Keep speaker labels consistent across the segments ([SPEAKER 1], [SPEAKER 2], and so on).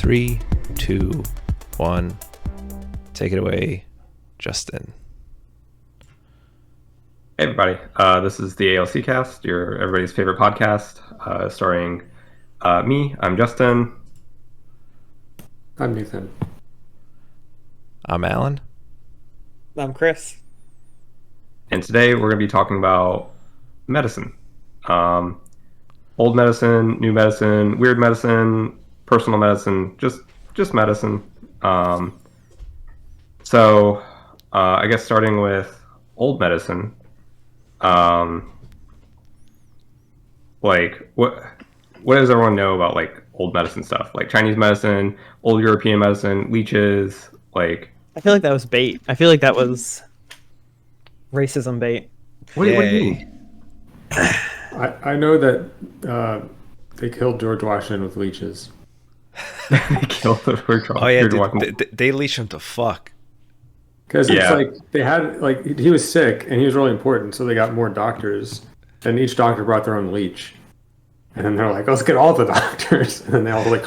[SPEAKER 1] 3, 2, 1. Take it away, Justin.
[SPEAKER 2] Hey everybody, this is the ALCast, everybody's favorite podcast, starring me. I'm Justin.
[SPEAKER 3] I'm Nathan.
[SPEAKER 1] I'm Allan.
[SPEAKER 4] I'm Chris.
[SPEAKER 2] And today we're going to be talking about medicine. Old medicine, new medicine, weird medicine, personal medicine, just medicine. So I guess starting with old medicine, like what does everyone know about like old medicine stuff? Like Chinese medicine, old European medicine, leeches, like
[SPEAKER 4] I feel like that was bait. I feel like that was racism bait.
[SPEAKER 2] what do you mean?
[SPEAKER 3] I know that they killed George Washington with leeches.
[SPEAKER 2] They killed the
[SPEAKER 1] Oh yeah, they leash him to fuck.
[SPEAKER 3] Because
[SPEAKER 2] Yeah.
[SPEAKER 3] it's like they had, like, he was sick and he was really important, so they got more doctors, and each doctor brought their own leech. And then they're like, let's get all the doctors. And then they all like,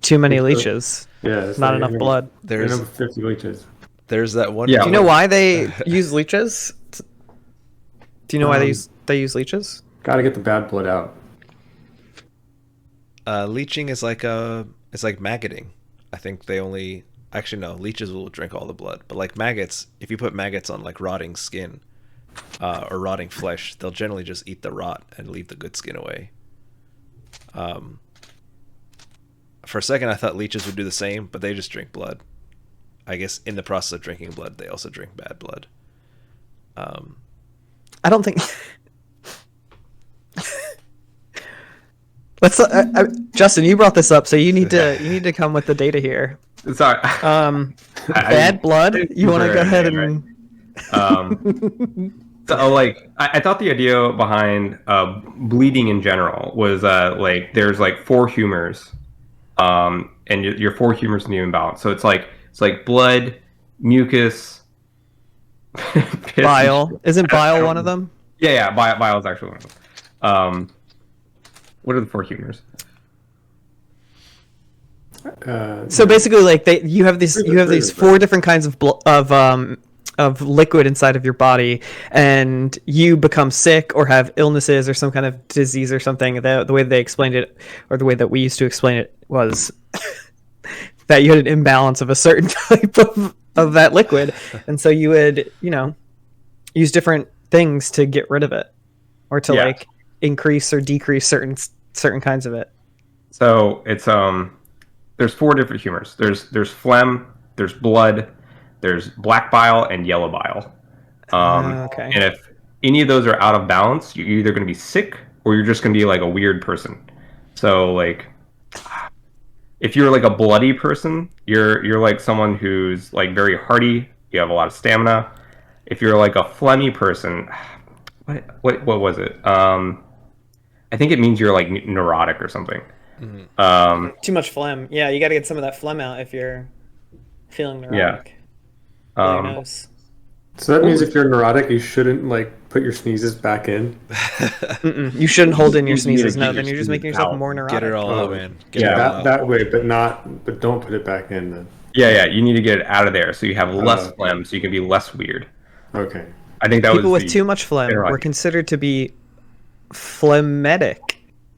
[SPEAKER 4] Too many leeches.
[SPEAKER 3] yeah, it's
[SPEAKER 4] Not
[SPEAKER 3] like,
[SPEAKER 4] enough blood.
[SPEAKER 1] There's
[SPEAKER 3] 50 leeches.
[SPEAKER 1] that one.
[SPEAKER 2] Yeah.
[SPEAKER 4] Do you know why they use leeches? Do you know why they use leeches?
[SPEAKER 3] Got to get the bad blood out.
[SPEAKER 1] Leeching is like maggoting. I think they only actually no, leeches will drink all the blood, but like maggots, if you put maggots on like rotting skin or rotting flesh, they'll generally just eat the rot and leave the good skin away. For a second I thought leeches would do the same, but they just drink blood. I guess in the process of drinking blood they also drink bad blood.
[SPEAKER 4] I don't think. Let's Justin, you brought this up, so you need to come with the data here.
[SPEAKER 2] Sorry.
[SPEAKER 4] Bad blood. You want to go ahead and?
[SPEAKER 2] So like I thought the idea behind bleeding in general was like there's like four humors, and your four humors in the imbalance. So it's like blood, mucus, piss,
[SPEAKER 4] Bile. Isn't bile one of them?
[SPEAKER 2] Yeah, bile is actually one of them. What are the four humors?
[SPEAKER 4] So basically, like you have these four different kinds of liquid inside of your body, and you become sick or have illnesses or some kind of disease or something. The way they explained it, or the way that we used to explain it, was that you had an imbalance of a certain type of that liquid, and so you would use different things to get rid of it, or to like increase or decrease certain kinds of it.
[SPEAKER 2] So it's there's four different humors. There's phlegm, there's blood, there's black bile, and yellow bile.
[SPEAKER 4] Okay.
[SPEAKER 2] And if any of those are out of balance, you're either going to be sick or you're just going to be like a weird person. So like, if you're like a bloody person, you're like someone who's like very hardy. You have a lot of stamina. If you're like a phlegmy person, what was it? I think it means you're like neurotic or something.
[SPEAKER 1] Mm-hmm.
[SPEAKER 4] Too much phlegm. Yeah, you got to get some of that phlegm out if you're feeling neurotic.
[SPEAKER 2] Yeah.
[SPEAKER 4] Nose.
[SPEAKER 3] So that means if you're neurotic, you shouldn't like put your sneezes back in.
[SPEAKER 4] You shouldn't hold in your
[SPEAKER 2] You need to
[SPEAKER 4] sneezes.
[SPEAKER 2] get
[SPEAKER 4] No,
[SPEAKER 2] your
[SPEAKER 4] then you're just
[SPEAKER 2] sneezes
[SPEAKER 4] making yourself
[SPEAKER 2] out.
[SPEAKER 4] more neurotic.
[SPEAKER 1] Get it all out, man. Get it
[SPEAKER 2] Yeah.
[SPEAKER 1] all
[SPEAKER 3] That
[SPEAKER 1] out.
[SPEAKER 3] that way, but don't put it back in then.
[SPEAKER 2] Yeah, you need to get it out of there so you have less
[SPEAKER 3] Okay.
[SPEAKER 2] phlegm, so you can be less weird.
[SPEAKER 3] Okay.
[SPEAKER 2] I think that
[SPEAKER 4] People
[SPEAKER 2] was
[SPEAKER 4] with too much phlegm
[SPEAKER 2] general
[SPEAKER 4] were
[SPEAKER 2] idea.
[SPEAKER 4] considered to be phlegmatic,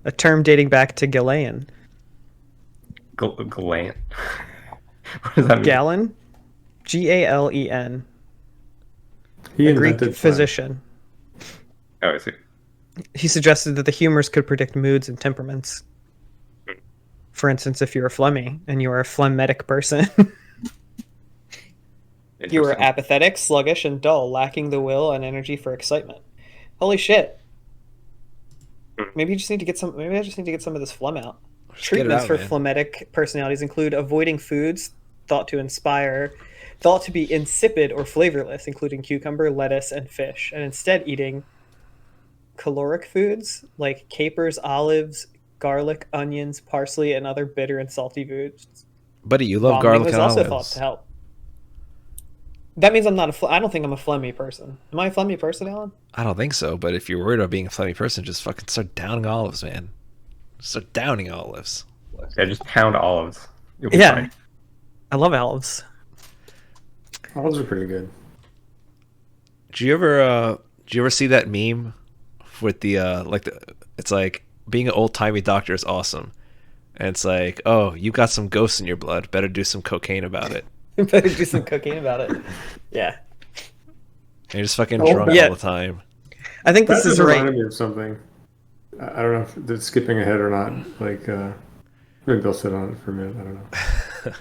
[SPEAKER 4] a term dating back to Galen.
[SPEAKER 2] Galen. What does that mean?
[SPEAKER 4] Galen? Galen.
[SPEAKER 3] He
[SPEAKER 4] A Greek
[SPEAKER 3] invented
[SPEAKER 4] physician.
[SPEAKER 2] Oh, I see.
[SPEAKER 4] He suggested that the humors could predict moods and temperaments. For instance, if you're a phlegmy and you are a phlegmatic person, you are
[SPEAKER 2] Interesting.
[SPEAKER 4] apathetic, sluggish, and dull, lacking the will and energy for excitement. Holy shit. Maybe you just need to get some. Maybe I just need to get some of this phlegm out.
[SPEAKER 1] Just get it
[SPEAKER 4] Treatments
[SPEAKER 1] out,
[SPEAKER 4] for
[SPEAKER 1] man.
[SPEAKER 4] phlegmatic personalities include avoiding foods thought to be insipid or flavorless, including cucumber, lettuce, and fish, and instead eating caloric foods like capers, olives, garlic, onions, parsley, and other bitter and salty foods.
[SPEAKER 1] Buddy, you love
[SPEAKER 4] Vomiting
[SPEAKER 1] garlic
[SPEAKER 4] was
[SPEAKER 1] and
[SPEAKER 4] also thought
[SPEAKER 1] olives.
[SPEAKER 4] to help. That means I'm not I don't think I'm a phlegmy person. Am I a phlegmy person, Allan?
[SPEAKER 1] I don't think so, but if you're worried about being a phlegmy person, just fucking start downing olives, man. Start downing olives.
[SPEAKER 2] Yeah, just pound olives. You'll be
[SPEAKER 4] Yeah,
[SPEAKER 2] fine.
[SPEAKER 4] I love elves.
[SPEAKER 3] Elves are pretty good.
[SPEAKER 1] Do you ever see that meme with the it's like being an old timey doctor is awesome. And it's like, oh, you got some ghosts in your blood. Better do some cocaine about it.
[SPEAKER 4] Better do some cocaine about it. Yeah,
[SPEAKER 1] And you're just fucking
[SPEAKER 3] Oh,
[SPEAKER 1] drunk
[SPEAKER 4] yeah.
[SPEAKER 1] all the time.
[SPEAKER 4] I think
[SPEAKER 3] That
[SPEAKER 4] this
[SPEAKER 3] just
[SPEAKER 4] is right.
[SPEAKER 3] reminded me of something. I don't know if it's skipping ahead or not. Like, maybe they'll sit on it for a minute. I don't know.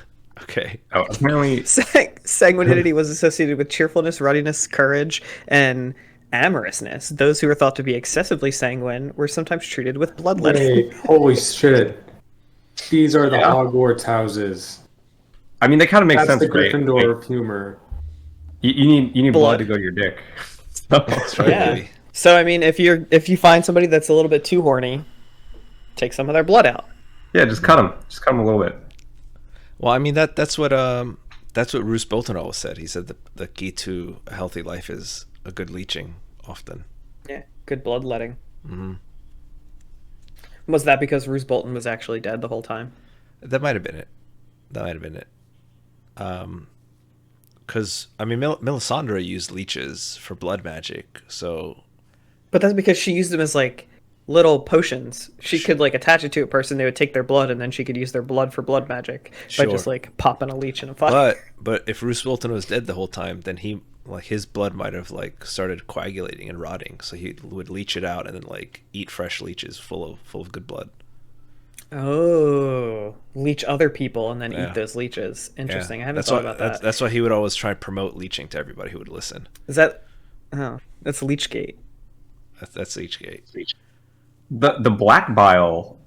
[SPEAKER 1] Okay.
[SPEAKER 2] Oh, apparently,
[SPEAKER 4] Sanguinity was associated with cheerfulness, ruddiness, courage, and amorousness. Those who were thought to be excessively sanguine were sometimes treated with bloodletting.
[SPEAKER 3] Wait, holy shit! These are the
[SPEAKER 2] Yeah.
[SPEAKER 3] Hogwarts houses.
[SPEAKER 2] I mean, they kind of make
[SPEAKER 3] That's
[SPEAKER 2] sense,
[SPEAKER 3] the
[SPEAKER 2] right?
[SPEAKER 3] Gryffindor
[SPEAKER 2] Like,
[SPEAKER 3] of humor.
[SPEAKER 2] you need blood
[SPEAKER 4] Blood.
[SPEAKER 2] to go to your dick. So,
[SPEAKER 1] That's right,
[SPEAKER 4] Yeah.
[SPEAKER 1] baby.
[SPEAKER 4] So I mean, if you find somebody that's a little bit too horny, take some of their blood out.
[SPEAKER 2] yeah, just cut them. Just cut them a little bit.
[SPEAKER 1] Well, I mean that's what Roose Bolton always said. He said the key to a healthy life is a good leeching often.
[SPEAKER 4] Yeah, good bloodletting. Mm-hmm. Was that because Roose Bolton was actually dead the whole time?
[SPEAKER 1] That might have been it. Because I mean, Melisandre used leeches for blood magic, so
[SPEAKER 4] But that's because she used them as like little potions. She could like attach it to a person, they would take their blood, and then she could use their blood for blood magic by
[SPEAKER 1] Sure.
[SPEAKER 4] just like popping a leech in a fire.
[SPEAKER 1] but if Roose Bolton was dead the whole time, then he like his blood might have like started coagulating and rotting, so he would leech it out and then like eat fresh leeches full of good blood.
[SPEAKER 4] Oh, leech other people and then
[SPEAKER 1] Yeah.
[SPEAKER 4] eat those leeches. Interesting.
[SPEAKER 1] Yeah.
[SPEAKER 4] I haven't
[SPEAKER 1] That's
[SPEAKER 4] thought
[SPEAKER 1] why,
[SPEAKER 4] about that.
[SPEAKER 1] That's why he would always try and promote leeching to everybody who would listen.
[SPEAKER 4] Is that? Oh, that's Leechgate.
[SPEAKER 1] That's Leechgate.
[SPEAKER 2] The black bile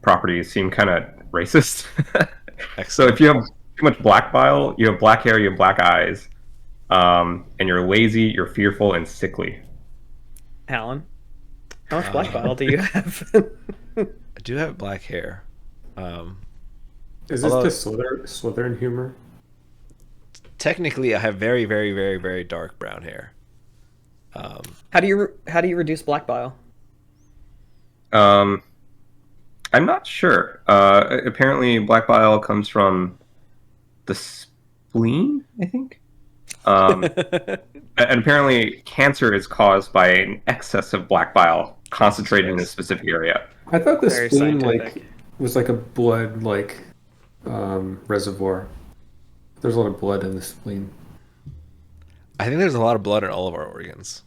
[SPEAKER 2] properties seem kind of racist. So
[SPEAKER 1] Excellent.
[SPEAKER 2] if you have too much black bile, you have black hair, you have black eyes, and you're lazy, you're fearful, and sickly.
[SPEAKER 4] Alan, how much black bile do you have?
[SPEAKER 1] I do have black hair.
[SPEAKER 3] Is this
[SPEAKER 1] Although-
[SPEAKER 3] the Slytherin humor?
[SPEAKER 1] Technically, I have very, very, very, very dark brown hair.
[SPEAKER 4] How do you reduce black bile?
[SPEAKER 2] I'm not sure. Apparently, black bile comes from the spleen, I think. And apparently, cancer is caused by an excess of black bile concentrated in a specific area.
[SPEAKER 3] I thought the
[SPEAKER 4] Very
[SPEAKER 3] spleen
[SPEAKER 4] scientific.
[SPEAKER 3] was like a blood reservoir. There's a lot of blood in the spleen.
[SPEAKER 1] I think there's a lot of blood in all of our organs.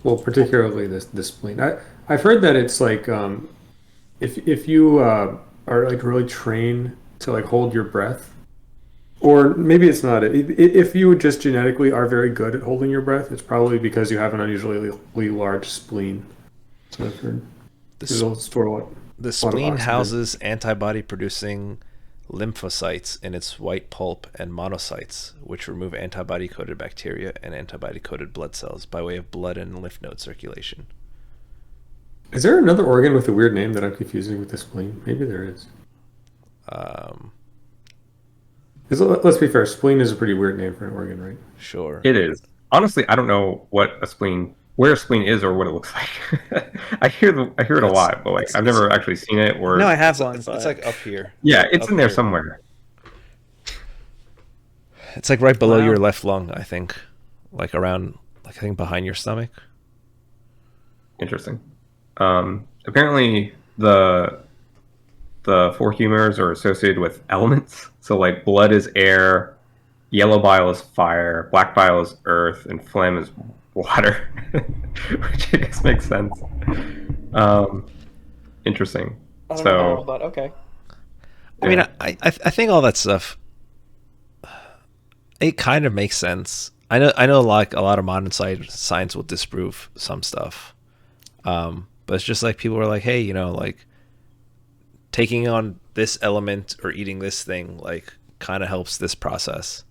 [SPEAKER 3] Well, particularly the spleen. I've heard that it's like if you are like really trained to like hold your breath, or maybe it's not. If you just genetically are very good at holding your breath, it's probably because you have an unusually large spleen. So I've heard. It'll store a lot.
[SPEAKER 1] The
[SPEAKER 3] of
[SPEAKER 1] spleen
[SPEAKER 3] oxygen.
[SPEAKER 1] houses antibody-producing lymphocytes in its white pulp and monocytes, which remove antibody-coated bacteria and antibody-coated blood cells by way of blood and lymph node circulation.
[SPEAKER 3] Is there another organ with a weird name that I'm confusing with the spleen? Maybe there is. Let's be fair. Spleen is a pretty weird name for an organ, right?
[SPEAKER 1] Sure.
[SPEAKER 2] It is. Honestly, I don't know where a spleen is or what it looks like. I hear it a lot, but like I've never actually seen it or.
[SPEAKER 4] No, I have one.
[SPEAKER 1] It's
[SPEAKER 4] but-
[SPEAKER 1] like up here.
[SPEAKER 2] Yeah, it's
[SPEAKER 1] up
[SPEAKER 2] in there
[SPEAKER 1] here.
[SPEAKER 2] somewhere.
[SPEAKER 1] It's like right below
[SPEAKER 4] Wow.
[SPEAKER 1] your left lung, I think. Like around, like I think behind your stomach.
[SPEAKER 2] Interesting. Apparently, the four humors are associated with elements. So like blood is air, yellow bile is fire, black bile is earth, and phlegm is water, which I guess makes sense. Interesting.
[SPEAKER 4] I don't
[SPEAKER 2] So
[SPEAKER 4] know, but okay.
[SPEAKER 1] I mean, I think all that stuff, it kind of makes sense. I know like a lot of modern science will disprove some stuff, but it's just like people are like, hey, you know, like taking on this element or eating this thing like kind of helps this process,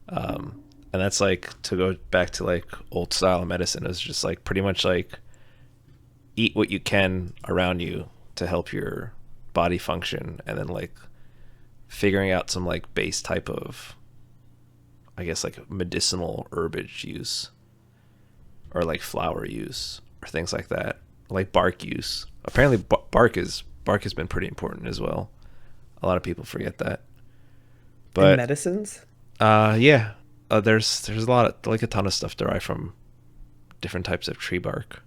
[SPEAKER 1] and that's like to go back to like old style of medicine is just like pretty much like eat what you can around you to help your body function, and then like figuring out some like base type of, I guess, like medicinal herbage use or like flower use or things like that, like bark use. Apparently bark has been pretty important as well. A lot of people forget that.
[SPEAKER 4] In
[SPEAKER 1] But
[SPEAKER 4] medicines?
[SPEAKER 1] yeah, there's a lot of, like, a ton of stuff derived from different types of tree bark,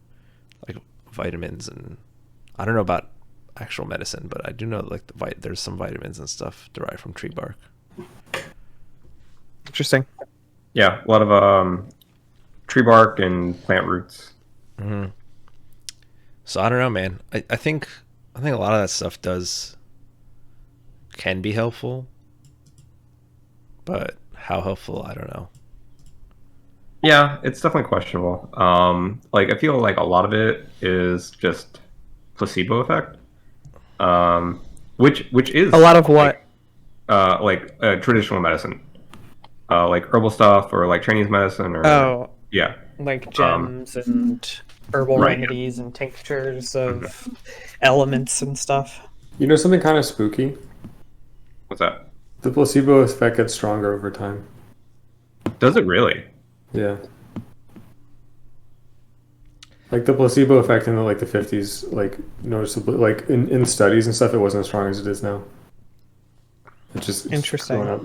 [SPEAKER 1] like vitamins, and I don't know about actual medicine, but I do know like there's some vitamins and stuff derived from tree bark.
[SPEAKER 4] Interesting.
[SPEAKER 2] Yeah, a lot of tree bark and plant roots.
[SPEAKER 1] Mm-hmm. So I don't know, man. I think a lot of that stuff can be helpful, but how helpful, I don't know.
[SPEAKER 2] Yeah, it's definitely questionable. Like I feel like a lot of it is just placebo effect. Which is
[SPEAKER 4] A lot of what?
[SPEAKER 2] traditional medicine, like herbal stuff or like Chinese medicine or
[SPEAKER 4] Oh,
[SPEAKER 2] yeah,
[SPEAKER 4] like
[SPEAKER 2] um,
[SPEAKER 4] gems and herbal
[SPEAKER 2] right.
[SPEAKER 4] remedies and tinctures of elements and stuff.
[SPEAKER 3] You know something kind of spooky?
[SPEAKER 2] What's that?
[SPEAKER 3] The placebo effect gets stronger over time.
[SPEAKER 2] Does it really?
[SPEAKER 3] Yeah. Like the placebo effect in the 50s, like noticeably, like in studies and stuff, it wasn't as strong as it is now. It's
[SPEAKER 4] Interesting.
[SPEAKER 3] going up.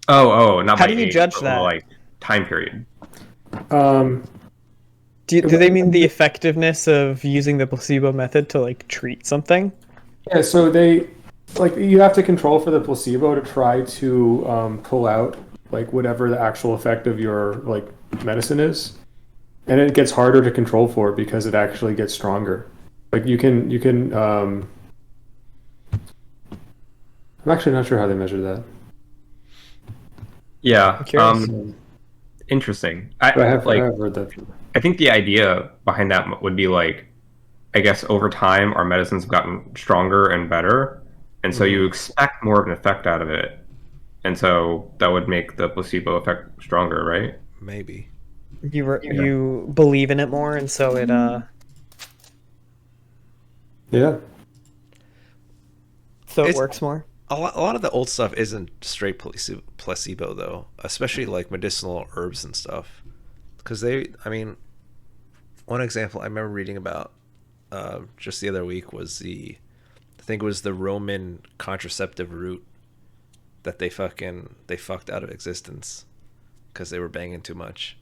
[SPEAKER 2] Oh, not
[SPEAKER 4] How
[SPEAKER 2] by
[SPEAKER 4] do you
[SPEAKER 2] age,
[SPEAKER 4] judge
[SPEAKER 2] but
[SPEAKER 4] that?
[SPEAKER 2] like time period.
[SPEAKER 3] Um,
[SPEAKER 4] Do they mean the effectiveness of using the placebo method to like treat something?
[SPEAKER 3] yeah, so they like you have to control for the placebo to try to pull out like whatever the actual effect of your like medicine is, and it gets harder to control for because it actually gets stronger. Like you can. I'm actually not sure how they measure that.
[SPEAKER 2] Yeah.
[SPEAKER 4] I'm curious.
[SPEAKER 2] Interesting.
[SPEAKER 3] But I
[SPEAKER 2] Like
[SPEAKER 3] have heard that.
[SPEAKER 2] I think the idea behind that would be like, I guess over time our medicines have gotten stronger and better, and so you expect more of an effect out of it, and so that would make the placebo effect stronger, right?
[SPEAKER 1] Maybe.
[SPEAKER 4] You believe in it more, and so it
[SPEAKER 3] Yeah.
[SPEAKER 1] It's-
[SPEAKER 4] works more.
[SPEAKER 1] A lot of the old stuff isn't straight placebo though, especially like medicinal herbs and stuff. Because I mean, one example I remember reading about just the other week was I think it was the Roman contraceptive root that they fucked out of existence because they were banging too much.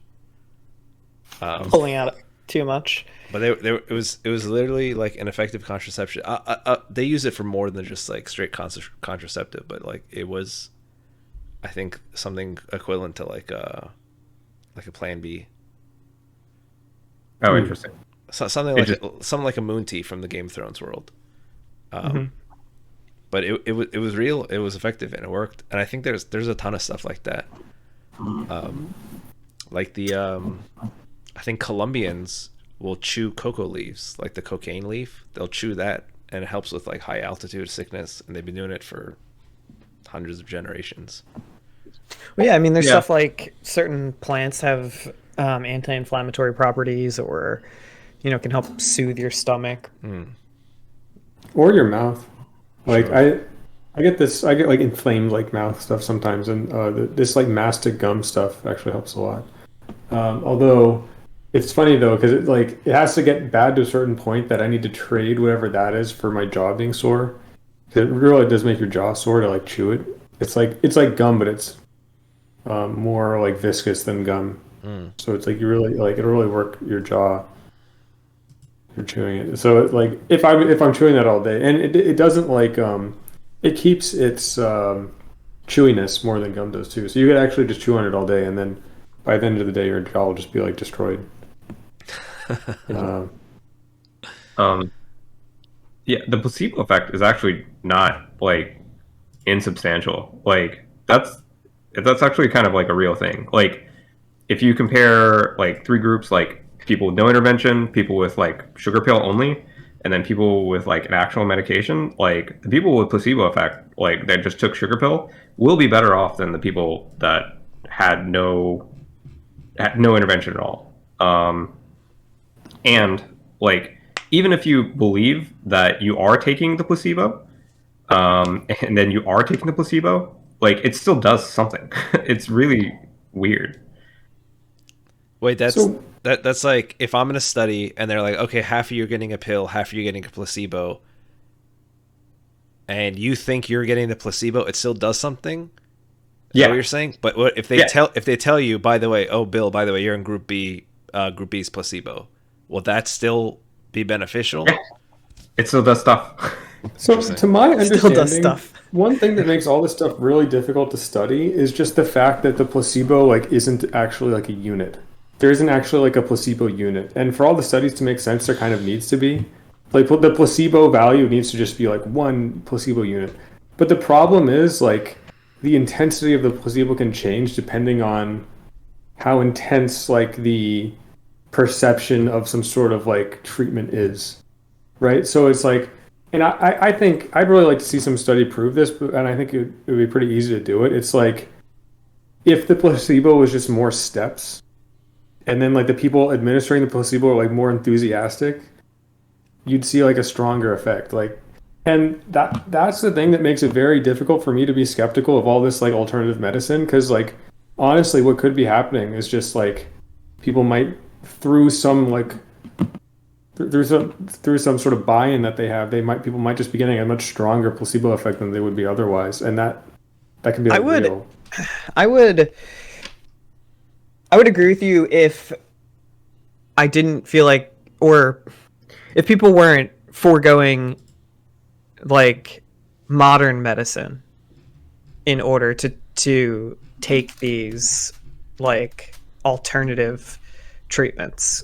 [SPEAKER 4] Pulling out too much.
[SPEAKER 1] But it was literally like an effective contraception. They use it for more than just like straight contraceptive, but like it was, I think, something equivalent to like a Plan B.
[SPEAKER 2] Oh, interesting.
[SPEAKER 1] Something like a moon tea from the Game of Thrones world. But it was real. It was effective and it worked. And I think there's a ton of stuff like that. Like I think Colombians will chew cocoa leaves, like the cocaine leaf. They'll chew that, and it helps with like high altitude sickness. And they've been doing it for hundreds of generations.
[SPEAKER 4] Well, yeah, I mean, there's
[SPEAKER 2] Yeah.
[SPEAKER 4] stuff like certain plants have anti-inflammatory properties, or can help soothe your stomach.
[SPEAKER 3] Or your mouth. Like I get like inflamed like mouth stuff sometimes, and this like mastic gum stuff actually helps a lot. Although it's funny though because it has to get bad to a certain point that I need to trade whatever that is for my jaw being sore. 'Cause it really does make your jaw sore to like chew it. It's like gum, but it's more like viscous than gum. So it's like you really like it'll really work your jaw. You're chewing it. So like if I'm chewing that all day, and it doesn't like it keeps its chewiness more than gum does too. So you could actually just chew on it all day, and then by the end of the day, your jaw will just be like destroyed.
[SPEAKER 2] Yeah, the placebo effect is actually not like insubstantial. Like that's actually kind of like a real thing. Like if you compare like three groups, like people with no intervention, people with like sugar pill only, and then people with like an actual medication, like the people with placebo effect, like that just took sugar pill, will be better off than the people that had no intervention at all. And like even if you believe that you are taking the placebo, and then you are taking the placebo, like it still does something. It's really weird.
[SPEAKER 1] Wait,
[SPEAKER 3] So-
[SPEAKER 1] that's like if I'm in a study and they're like, okay, half of you are getting a pill, half of you are getting a placebo. and you think you're getting the placebo, it still does something. Is
[SPEAKER 2] Yeah.
[SPEAKER 1] that what you're saying? But what if they tell you, by the way, oh Bill, by the way, you're in Group B, Group B's placebo. Will that still be beneficial?
[SPEAKER 2] Yeah. It still does stuff.
[SPEAKER 3] So, to my
[SPEAKER 4] Still does
[SPEAKER 3] understanding,
[SPEAKER 4] stuff.
[SPEAKER 3] one thing that makes all this stuff really difficult to study is just the fact that the placebo like isn't actually like a unit. There isn't actually like a placebo unit, and for all the studies to make sense, there kind of needs to be. Like the placebo value needs to just be like one placebo unit. But the problem is like the intensity of the placebo can change depending on how intense like the perception of some sort of like treatment is, right? So it's like, and I think I'd really like to see some study prove this, and I think it would be pretty easy to do it. It's like if the placebo was just more steps, and then like the people administering the placebo are like more enthusiastic, you'd see like a stronger effect. Like, and that's the thing that makes it very difficult for me to be skeptical of all this like alternative medicine, because like honestly, what could be happening is just like people might through some sort of buy-in that they have, people might just be getting a much stronger placebo effect than they would be otherwise, and that can be like real.
[SPEAKER 4] I would agree with you if I didn't feel like, or if people weren't foregoing like modern medicine in order to take these like alternative treatments.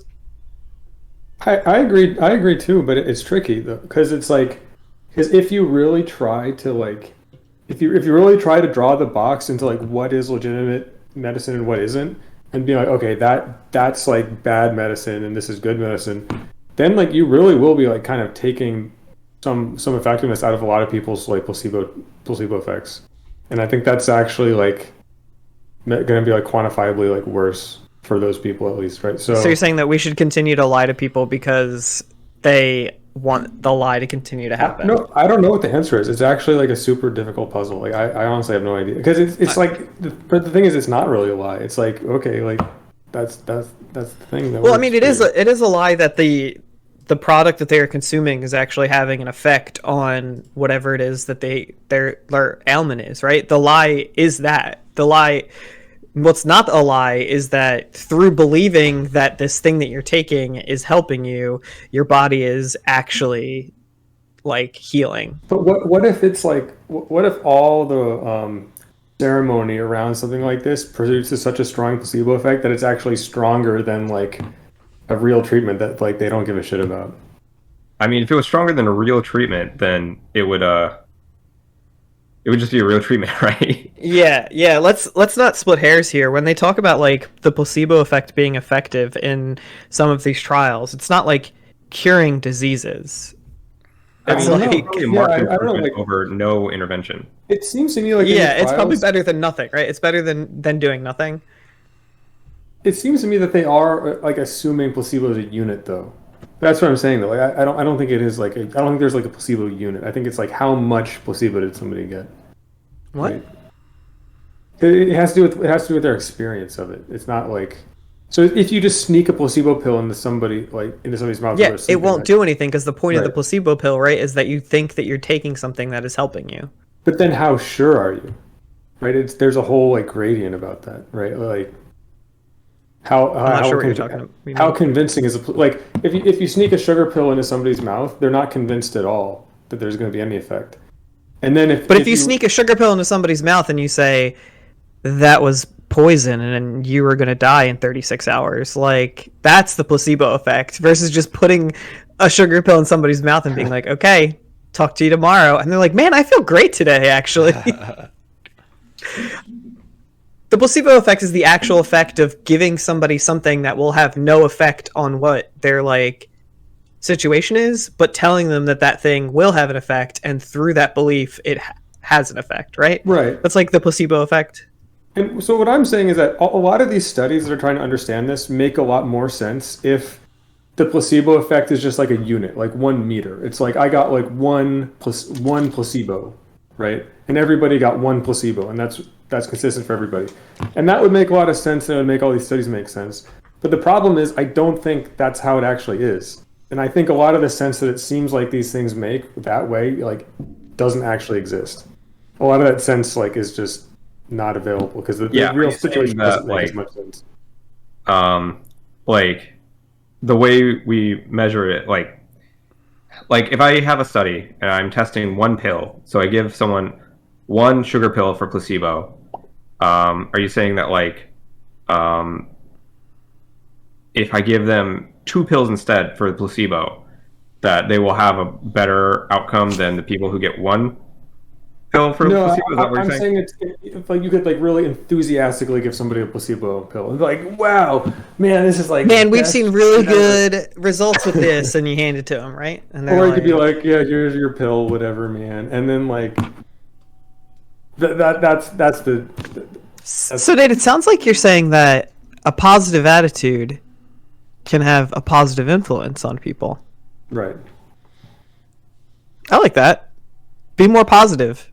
[SPEAKER 3] I agree too, but it's tricky though, because it's like, because if you really try to like, if you really try to draw the box into like what is legitimate medicine and what isn't, and be like, okay, that's like bad medicine and this is good medicine, then like you really will be like kind of taking some effectiveness out of a lot of people's like placebo effects, and I think that's actually like going to be like quantifiably like worse for those people at least, right? So
[SPEAKER 4] you're saying that we should continue to lie to people because they want the lie to continue to happen?
[SPEAKER 3] No, I don't know what the answer is. It's actually like a super difficult puzzle. Like I honestly have no idea, because it's like, but the thing is, it's not really a lie. It's like, okay, like that's the thing.
[SPEAKER 4] Well, I mean, it is a lie that the product that they are consuming is actually having an effect on whatever it is that their ailment is, right? The lie is that. The lie, what's not a lie is that through believing that this thing that you're taking is helping you, your body is actually like healing.
[SPEAKER 3] But what if it's like, what if all the ceremony around something like this produces such a strong placebo effect that it's actually stronger than like a real treatment that like they don't give a shit about?
[SPEAKER 2] I mean, if it was stronger than a real treatment, then it would just be a real treatment, right?
[SPEAKER 4] Yeah. Let's not split hairs here. When they talk about like the placebo effect being effective in some of these trials, it's not like curing diseases.
[SPEAKER 2] It's
[SPEAKER 3] like,
[SPEAKER 2] probably a marked
[SPEAKER 3] I don't know,
[SPEAKER 2] improvement
[SPEAKER 3] like,
[SPEAKER 2] over no intervention.
[SPEAKER 3] it seems to me like
[SPEAKER 4] It's probably better than nothing, right? It's better than doing nothing.
[SPEAKER 3] It seems to me that they are like assuming placebo is a unit, though. That's what I'm saying, though. Like, I don't think it is like I don't think there's like a placebo unit. I think it's like how much placebo did somebody get?
[SPEAKER 4] What?
[SPEAKER 3] Right? It has to do with their experience of it. It's not like, so if you just sneak a placebo pill into somebody's mouth,
[SPEAKER 4] Yeah, it won't do anything because the point of the
[SPEAKER 3] Right.
[SPEAKER 4] placebo pill, right, is that you think that you're taking something that is helping you.
[SPEAKER 3] But then, how sure are you? Right? There's a whole like gradient about that, right? Like how
[SPEAKER 4] I'm not sure what you're talking about.
[SPEAKER 3] how convincing is like if you sneak a sugar pill into somebody's mouth, they're not convinced at all that there's going to be any effect. And then if
[SPEAKER 4] you sneak a sugar pill into somebody's mouth and you say that was poison and you were going to die in 36 hours, like that's the placebo effect versus just putting a sugar pill in somebody's mouth and being like, okay, talk to you tomorrow. And they're like, man, I feel great today, actually. The placebo effect is the actual effect of giving somebody something that will have no effect on what their like situation is, but telling them that thing will have an effect, and through that belief, it has an effect, right?
[SPEAKER 3] Right.
[SPEAKER 4] That's like the placebo effect.
[SPEAKER 3] And so what I'm saying is that a lot of these studies that are trying to understand this make a lot more sense if the placebo effect is just like a unit, like 1 meter. It's like I got like one placebo, right? And everybody got 1 placebo, and that's consistent for everybody. And that would make a lot of sense, and it would make all these studies make sense. But the problem is I don't think that's how it actually is. And I think a lot of the sense that it seems like these things make that way, like doesn't actually exist. A lot of that sense like is just not available because the real situation doesn't make as much sense.
[SPEAKER 2] Like the way we measure it, like if I have a study and I'm testing one pill, so I give someone one sugar pill for placebo, are you saying that if I give them 2 pills instead for the placebo, that they will have a better outcome than the people who get 1 pill for placebo? Is that what you're saying?
[SPEAKER 3] It's like you could like really enthusiastically give somebody a placebo pill and be like, wow, man, this is like
[SPEAKER 4] we've seen really good results with this, and you hand it to them, right? And
[SPEAKER 3] or you could be like, yeah, here's your pill, whatever, man, and then like that's the.
[SPEAKER 4] So, Nate, it sounds like you're saying that a positive attitude can have a positive influence on people.
[SPEAKER 3] Right.
[SPEAKER 4] I like that. Be more positive.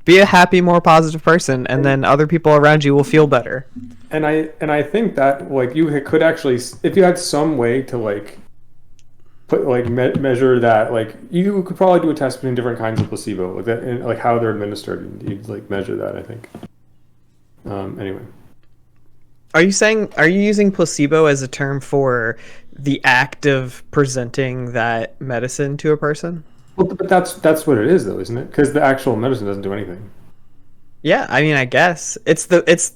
[SPEAKER 4] Be a happy, more positive person, and then other people around you will feel better.
[SPEAKER 3] And I think that like you could actually, if you had some way to like put like measure that, like you could probably do a test between different kinds of placebo, like that, and like how they're administered. And you'd like measure that, I think. Anyway.
[SPEAKER 4] Are you using placebo as a term for the act of presenting that medicine to a person?
[SPEAKER 3] Well, but that's what it is, though, isn't it? Because the actual medicine doesn't do anything.
[SPEAKER 4] Yeah, I mean, I guess it's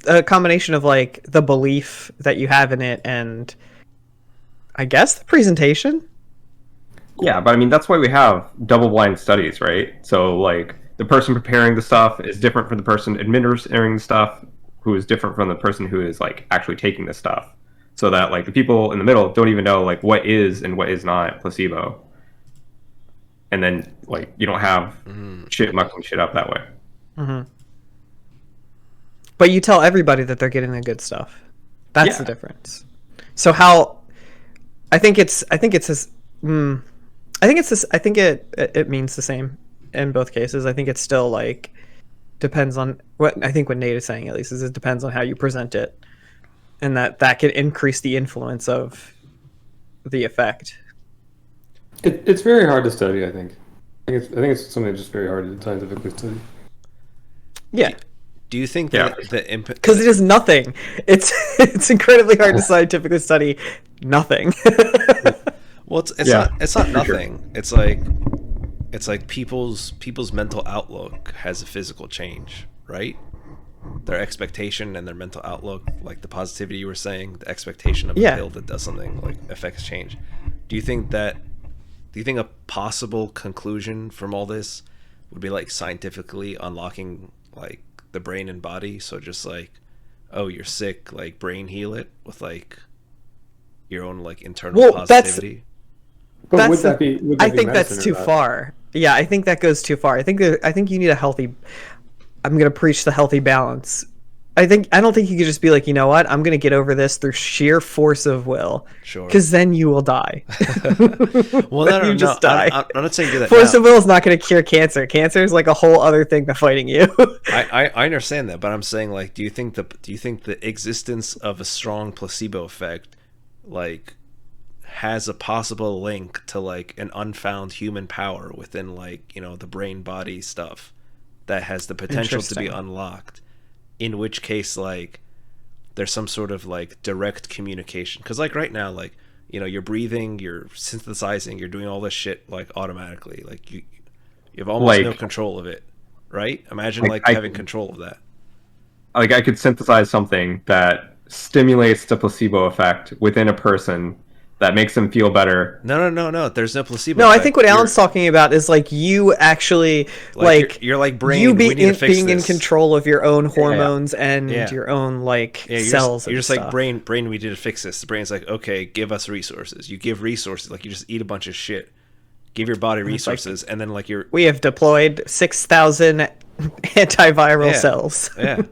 [SPEAKER 4] a combination of like the belief that you have in it, and I guess the presentation.
[SPEAKER 2] Yeah, but I mean that's why we have double-blind studies, right? So like the person preparing the stuff is different from the person administering the stuff, who is different from the person who is like actually taking the stuff, so that like the people in the middle don't even know like what is and what is not placebo, and then like you don't have shit mucking shit up that way.
[SPEAKER 4] Mm-hmm. But you tell everybody that they're getting the good stuff. That's the difference. So how? I think it means the same in both cases. I think it's still like depends on what Nate is saying, at least, is it depends on how you present it, and that can increase the influence of the effect.
[SPEAKER 3] It's very hard to study. I think it's something that's just very hard to scientifically study.
[SPEAKER 4] Yeah.
[SPEAKER 1] Do you think that the input?
[SPEAKER 4] Because it is nothing. It's incredibly hard to scientifically study nothing.
[SPEAKER 1] Well, it's not nothing. Sure. It's like people's mental outlook has a physical change, right? Their expectation and their mental outlook, like the positivity you were saying, the expectation of a pill that does something like affects change. Do you think a possible conclusion from all this would be like scientifically unlocking like the brain and body? So just like, oh, you're sick, like brain heal it with like your own like internal positivity.
[SPEAKER 3] But would that be
[SPEAKER 4] I think that's too far. Yeah, I think that goes too far. I think you need a healthy. I'm going to preach the healthy balance. I don't think you could just be like, you know what? I'm going to get over this through sheer force of will. Sure. Because then you will die.
[SPEAKER 1] Well, just die. I'm not saying do that.
[SPEAKER 4] Force of will is not going to cure cancer. Cancer is like a whole other thing than fighting you.
[SPEAKER 1] I understand that, but I'm saying like, do you think the existence of a strong placebo effect, like, has a possible link to like an unfound human power within like, you know, the brain body stuff that has the potential to be unlocked, in which case like there's some sort of like direct communication? Because like right now, like, you know, you're breathing, you're synthesizing, you're doing all this shit like automatically, like you have almost no control of it, right? Imagine like having control of that.
[SPEAKER 2] Like I could synthesize something that stimulates the placebo effect within a person that makes them feel better.
[SPEAKER 1] No. There's no placebo.
[SPEAKER 4] No, effect. I think what Allan's talking about is like you actually like
[SPEAKER 1] you're like brain.
[SPEAKER 4] You being in control of your own hormones and your own like cells.
[SPEAKER 1] You're just
[SPEAKER 4] stuff.
[SPEAKER 1] like brain. We need to fix this. The brain's like, okay, give us resources. You give resources, like you just eat a bunch of shit. Give your body resources, and then like
[SPEAKER 4] we have deployed 6,000 antiviral cells.
[SPEAKER 1] Yeah.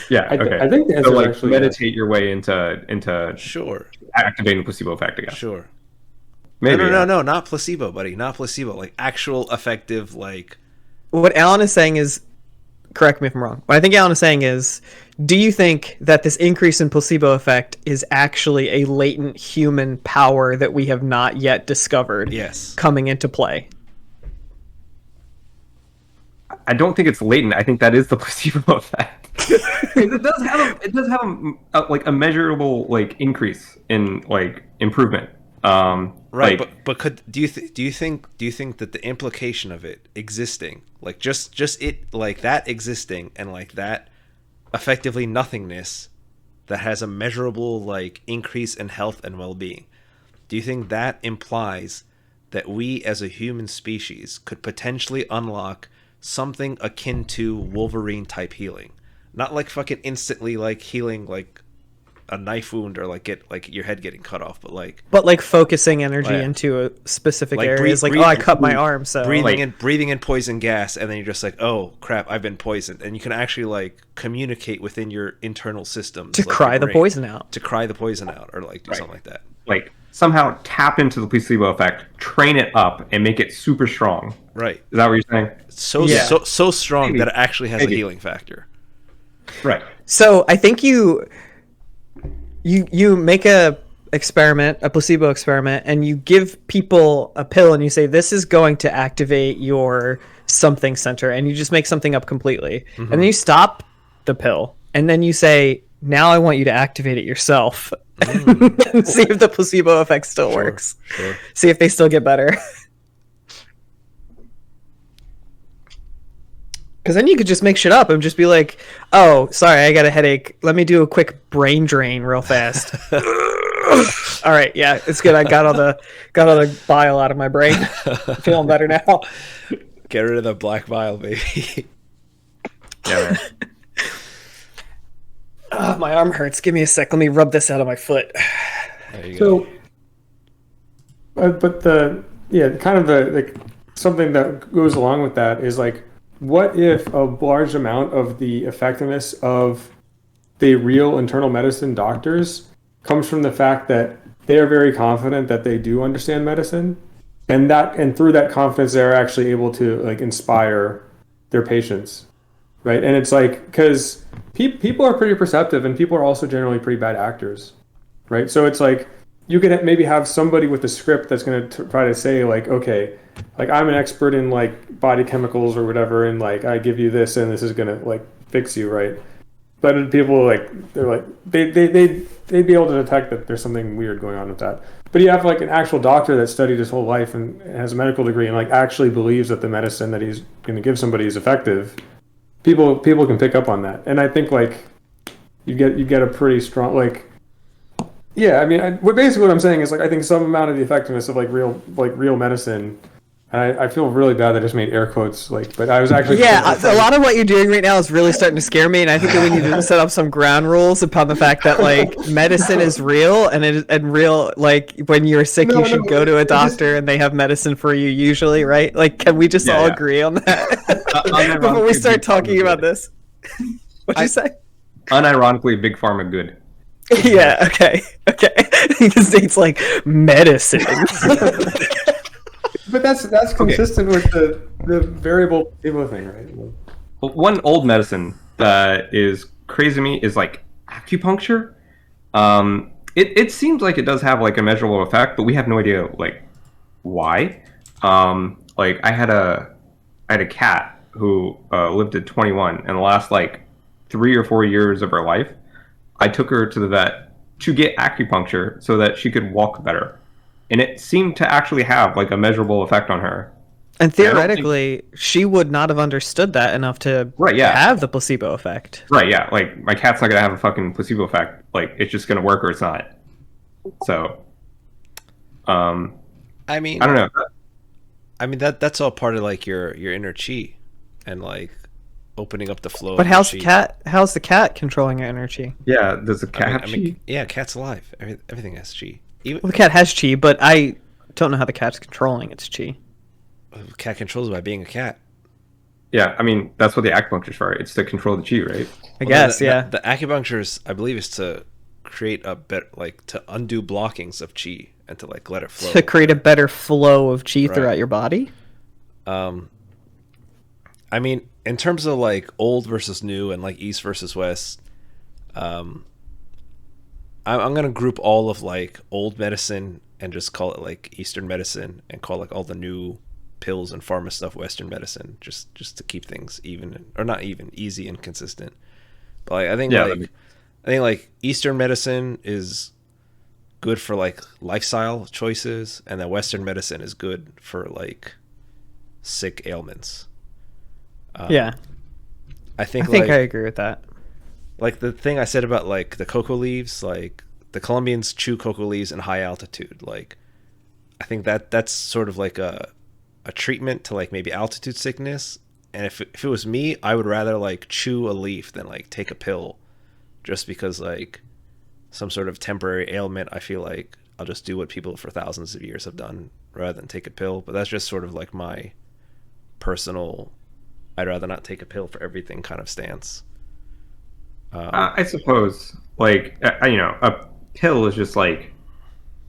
[SPEAKER 2] Yeah, okay.
[SPEAKER 3] I think the answer
[SPEAKER 2] like
[SPEAKER 3] actually
[SPEAKER 2] meditate your way into
[SPEAKER 1] sure
[SPEAKER 2] activating the placebo effect again.
[SPEAKER 1] Sure.
[SPEAKER 2] Maybe
[SPEAKER 1] no, not placebo, buddy, not placebo. Like actual effective, like.
[SPEAKER 4] What Allan is saying is, correct me if I'm wrong. What I think Allan is saying is, do you think that this increase in placebo effect is actually a latent human power that we have not yet discovered?
[SPEAKER 1] Yes.
[SPEAKER 4] Coming into play.
[SPEAKER 2] I don't think it's latent. I think that is the placebo effect. it does have like a measurable like increase in like improvement.
[SPEAKER 1] Right,
[SPEAKER 2] like,
[SPEAKER 1] but do you think that the implication of it existing, like just it like that existing and like that effectively nothingness that has a measurable like increase in health and well-being, do you think that implies that we as a human species could potentially unlock something akin to Wolverine type healing? Not like fucking instantly like healing like a knife wound or like get like your head getting cut off, but
[SPEAKER 4] like focusing energy
[SPEAKER 1] yeah.
[SPEAKER 4] into a specific
[SPEAKER 1] Like
[SPEAKER 4] areas.
[SPEAKER 1] breathe-
[SPEAKER 4] Like, oh, I
[SPEAKER 1] breathe-
[SPEAKER 4] cut my arm, so
[SPEAKER 1] breathing in poison gas, and then you're just like, oh crap, I've been poisoned, and you can actually like communicate within your internal systems
[SPEAKER 4] to
[SPEAKER 1] like
[SPEAKER 4] cry
[SPEAKER 1] your
[SPEAKER 4] the
[SPEAKER 1] brain,
[SPEAKER 4] poison out.
[SPEAKER 1] to cry the poison out, or like do something like that.
[SPEAKER 2] Like somehow tap into the placebo effect, train it up, and make it super strong.
[SPEAKER 1] Right.
[SPEAKER 2] Is that what you're saying?
[SPEAKER 1] So strong
[SPEAKER 2] Maybe.
[SPEAKER 1] that it actually has
[SPEAKER 2] Maybe.
[SPEAKER 1] a healing factor.
[SPEAKER 2] Right.
[SPEAKER 4] So I think you make a placebo experiment, and you give people a pill, and you say this is going to activate your something center, and you just make something up completely, and then you stop the pill, and then you say, now I want you to activate it yourself, and see if the placebo effect still works.
[SPEAKER 1] Sure.
[SPEAKER 4] See if they still get better. Because then you could just make shit up and just be like, oh, sorry, I got a headache. Let me do a quick brain drain real fast. All right, yeah, it's good. I got all the bile out of my brain. Feeling better now.
[SPEAKER 1] Get rid of the black vial, baby.
[SPEAKER 2] Yeah.
[SPEAKER 4] Oh, my arm hurts. Give me a sec. Let me rub this out of my foot.
[SPEAKER 1] There you go.
[SPEAKER 3] But kind of the like something that goes along with that is like, what if a large amount of the effectiveness of the real internal medicine doctors comes from the fact that they are very confident that they do understand medicine, and through that confidence they're actually able to like inspire their patients, right? And it's like, because people are pretty perceptive, and people are also generally pretty bad actors, right? So it's like, you could maybe have somebody with a script that's going to try to say like, okay, like I'm an expert in like body chemicals or whatever, and like I give you this and this is going to like fix you, right? But people they'd be able to detect that there's something weird going on with that. But you have like an actual doctor that studied his whole life and has a medical degree and like actually believes that the medicine that he's going to give somebody is effective. People can pick up on that, and I think like you get a pretty strong like. Yeah, I mean, basically what I'm saying is like I think some amount of the effectiveness of like real medicine. And I feel really bad that I just made air quotes, like, but I was actually
[SPEAKER 4] a lot of what you're doing right now is really starting to scare me, and I think that we need to set up some ground rules upon the fact that like medicine is real, and real, like when you're sick you should go to a doctor and they have medicine for you usually, right? Like, can we just all agree on that before we start talking about this? What'd you say?
[SPEAKER 2] Unironically, big pharma good.
[SPEAKER 4] Yeah. Okay. Because it's like medicine.
[SPEAKER 3] But that's consistent with the variable placebo thing, right?
[SPEAKER 2] Well, one old medicine that is crazy to me is like acupuncture. It seems like it does have like a measurable effect, but we have no idea like why. Like I had a cat who lived at 21, and the last like 3 or 4 years of her life, I took her to the vet to get acupuncture so that she could walk better. And it seemed to actually have like a measurable effect on her.
[SPEAKER 4] And theoretically, she would not have understood that enough to have the placebo effect.
[SPEAKER 2] Right, yeah. Like, my cat's not going to have a fucking placebo effect. Like, it's just going to work or it's not. So,
[SPEAKER 1] I mean,
[SPEAKER 2] I don't know.
[SPEAKER 1] I mean, that's all part of like your inner chi and like opening up the flow.
[SPEAKER 4] But
[SPEAKER 1] of
[SPEAKER 4] how's
[SPEAKER 1] chi.
[SPEAKER 4] how's the cat controlling her inner chi?
[SPEAKER 2] Yeah, does the cat have chi?
[SPEAKER 1] Yeah, cat's alive. Everything has chi. Even
[SPEAKER 4] Well, the cat has chi, but I don't know how the cat's controlling its chi.
[SPEAKER 1] cat controls by being a cat.
[SPEAKER 2] Yeah, I mean, that's what the acupuncture's for. It's to control the chi, right?
[SPEAKER 4] I guess, yeah.
[SPEAKER 1] The acupuncture, I believe, is to create a better, like, to undo blockings of chi and to like let it flow.
[SPEAKER 4] To create a better flow of chi throughout your body?
[SPEAKER 1] I mean, in terms of like old versus new and like East versus West, I'm gonna group all of like old medicine and just call it like Eastern medicine, and call like all the new pills and pharma stuff Western medicine, just to keep things even, or not even, easy and consistent. But like, I think like Eastern medicine is good for like lifestyle choices, and then Western medicine is good for like sick ailments.
[SPEAKER 4] Yeah,
[SPEAKER 1] I think
[SPEAKER 4] I agree with that.
[SPEAKER 1] Like the thing I said about like the cocoa leaves, like the Colombians chew cocoa leaves in high altitude. Like I think that's sort of like a treatment to like maybe altitude sickness. And if it was me, I would rather like chew a leaf than like take a pill, just because like some sort of temporary ailment, I feel like I'll just do what people for thousands of years have done rather than take a pill. But that's just sort of like my personal, I'd rather not take a pill for everything kind of stance.
[SPEAKER 2] I suppose, like, you know, a pill is just like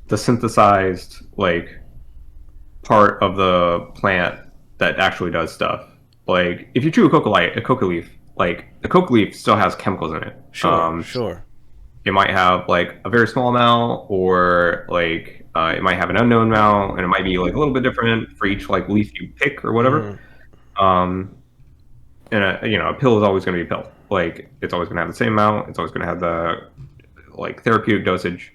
[SPEAKER 2] the synthesized like part of the plant that actually does stuff. Like, if you chew a coca leaf, like the coca leaf still has chemicals in it.
[SPEAKER 1] Sure.
[SPEAKER 2] It might have like a very small amount, or like it might have an unknown amount, and it might be like a little bit different for each like leaf you pick or whatever. And a pill is always going to be a pill. Like, it's always going to have the same amount. It's always going to have the like therapeutic dosage.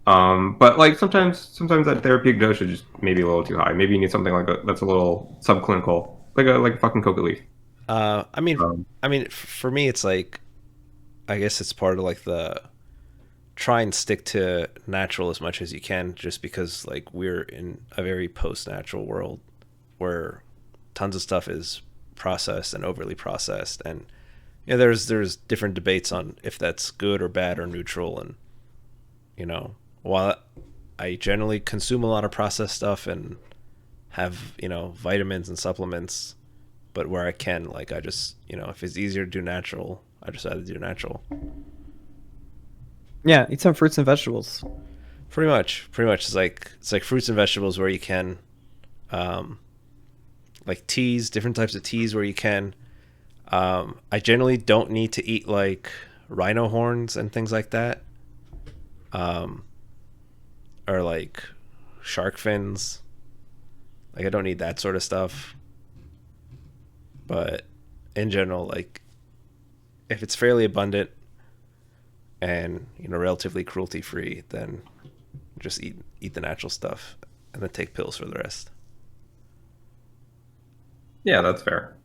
[SPEAKER 2] But like sometimes that therapeutic dosage is maybe a little too high. Maybe you need something like that's a little subclinical, like a fucking coca leaf.
[SPEAKER 1] I mean, for me, it's like, I guess it's part of like the try and stick to natural as much as you can, just because like we're in a very post-natural world where tons of stuff is processed and overly processed, and you know, there's different debates on if that's good or bad or neutral. And you know, while I generally consume a lot of processed stuff and have, you know, vitamins and supplements, but where I can, like, I just, you know, if it's easier to do natural, I just rather do natural.
[SPEAKER 4] Yeah, eat some fruits and vegetables.
[SPEAKER 1] Pretty much. It's like fruits and vegetables where you can, like teas, different types of teas where you can. I generally don't need to eat like rhino horns and things like that, or like shark fins. Like, I don't need that sort of stuff. But in general, like, if it's fairly abundant and, you know, relatively cruelty free, then just eat the natural stuff and then take pills for the rest.
[SPEAKER 2] Yeah, that's fair.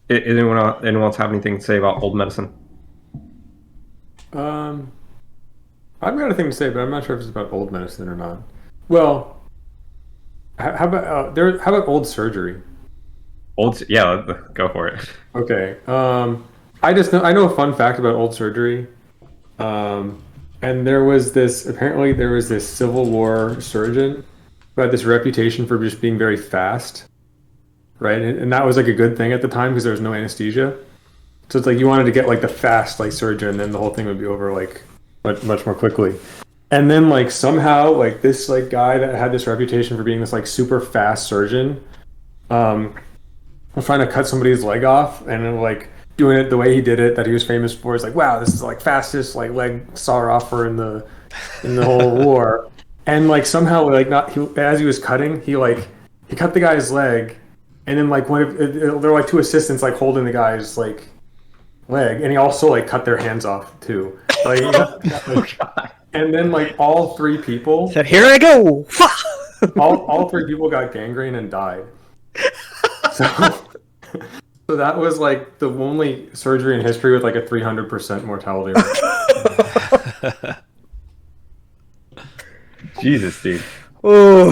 [SPEAKER 2] Anyone else have anything to say about old medicine?
[SPEAKER 3] I've got a thing to say, but I'm not sure if it's about old medicine or not. Well, how about how about old surgery?
[SPEAKER 2] Yeah, go for it.
[SPEAKER 3] Okay. I know a fun fact about old surgery. And there was this Civil War surgeon who had this reputation for just being very fast, right? And that was like a good thing at the time because there was no anesthesia. So it's like you wanted to get like the fast like surgeon, and then the whole thing would be over like much more quickly. And then like somehow like this like guy that had this reputation for being this like super fast surgeon, was trying to cut somebody's leg off, and like doing it the way he did it that he was famous for. Is like, wow, this is like fastest like leg saw offer in the whole war. And like somehow like as he was cutting, he cut the guy's leg, and then like there were like two assistants like holding the guy's like leg, and he also like cut their hands off too. Like,
[SPEAKER 2] Oh, God.
[SPEAKER 3] And then like all three people
[SPEAKER 4] Said, "Here I go."
[SPEAKER 3] all three people got gangrene and died. So that was like the only surgery in history with like a 300% mortality rate.
[SPEAKER 2] Jesus, dude.
[SPEAKER 4] Oh,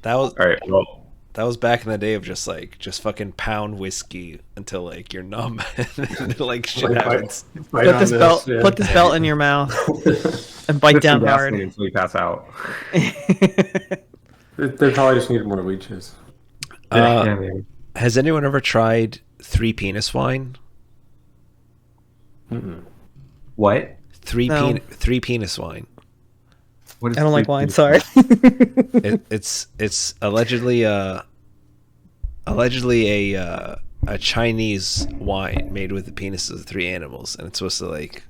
[SPEAKER 1] That was
[SPEAKER 2] All right. Well,
[SPEAKER 1] that was back in the day of just fucking pound whiskey until like you're numb and like shit
[SPEAKER 3] Like,
[SPEAKER 1] happens.
[SPEAKER 3] Right
[SPEAKER 4] put
[SPEAKER 3] on
[SPEAKER 4] this belt.
[SPEAKER 3] yeah.
[SPEAKER 4] Put this belt in your mouth and bite down
[SPEAKER 2] gasoline
[SPEAKER 4] hard.
[SPEAKER 2] until you pass out.
[SPEAKER 3] They probably just needed more leeches.
[SPEAKER 2] Yeah, man.
[SPEAKER 1] Has anyone ever tried three penis wine?
[SPEAKER 2] What?
[SPEAKER 4] No.
[SPEAKER 1] Three penis wine.
[SPEAKER 2] What is
[SPEAKER 4] I don't like wine.
[SPEAKER 2] this?
[SPEAKER 4] Sorry.
[SPEAKER 1] It's allegedly a Chinese wine made with the penises of three animals, and it's supposed to like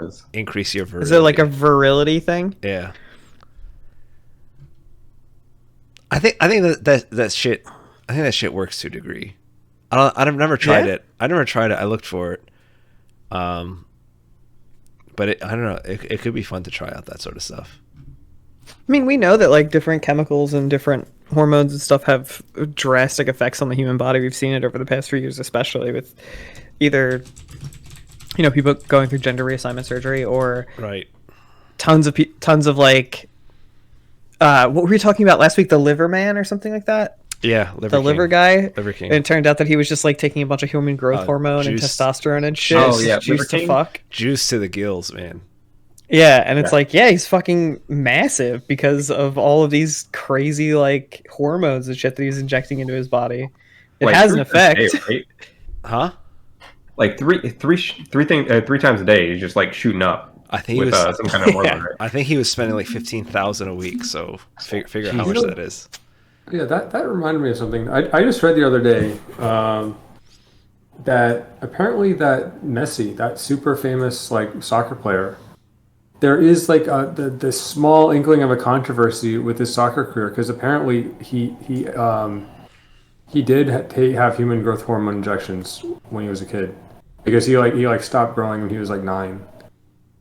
[SPEAKER 2] is.
[SPEAKER 1] increase your virility.
[SPEAKER 4] Is it like a virility thing?
[SPEAKER 1] Yeah. I think that shit. I think that shit works to a degree. I've never tried
[SPEAKER 4] Yeah?
[SPEAKER 1] it. I never tried it. I looked for it. But I don't know. It could be fun to try out that sort of stuff.
[SPEAKER 4] I mean, we know that like different chemicals and different hormones and stuff have drastic effects on the human body. We've seen it over the past few years, especially with either, people going through gender reassignment surgery or
[SPEAKER 1] Right.
[SPEAKER 4] tons of like, what were we talking about last week? The liver man or something like that?
[SPEAKER 1] Yeah.
[SPEAKER 4] Liver guy.
[SPEAKER 1] Liver King.
[SPEAKER 4] And it turned out that he was just like taking a bunch of human growth hormone and
[SPEAKER 1] juice.
[SPEAKER 4] testosterone and shit.
[SPEAKER 2] Oh, yeah,
[SPEAKER 4] Juice
[SPEAKER 2] Liver
[SPEAKER 4] to
[SPEAKER 2] King?
[SPEAKER 4] fuck.
[SPEAKER 1] Juice to the gills, man.
[SPEAKER 4] Yeah, and it's like, he's fucking massive because of all of these crazy like hormones and shit that he's injecting into his body. It
[SPEAKER 2] Like,
[SPEAKER 4] has an
[SPEAKER 2] 3 times a
[SPEAKER 4] effect.
[SPEAKER 2] day, right?
[SPEAKER 1] Huh?
[SPEAKER 2] Like three times a day, he's just like shooting up.
[SPEAKER 1] I think he
[SPEAKER 2] with
[SPEAKER 1] was.
[SPEAKER 2] some kind of hormone. Right?
[SPEAKER 1] I think he was spending like 15,000 a week. So figure how much
[SPEAKER 3] Jesus.
[SPEAKER 1] that is.
[SPEAKER 3] Yeah, that reminded me of something. I just read the other day that apparently that Messi, that super famous like soccer player, there is like the small inkling of a controversy with his soccer career because apparently he did have human growth hormone injections when he was a kid because he stopped growing when he was like 9,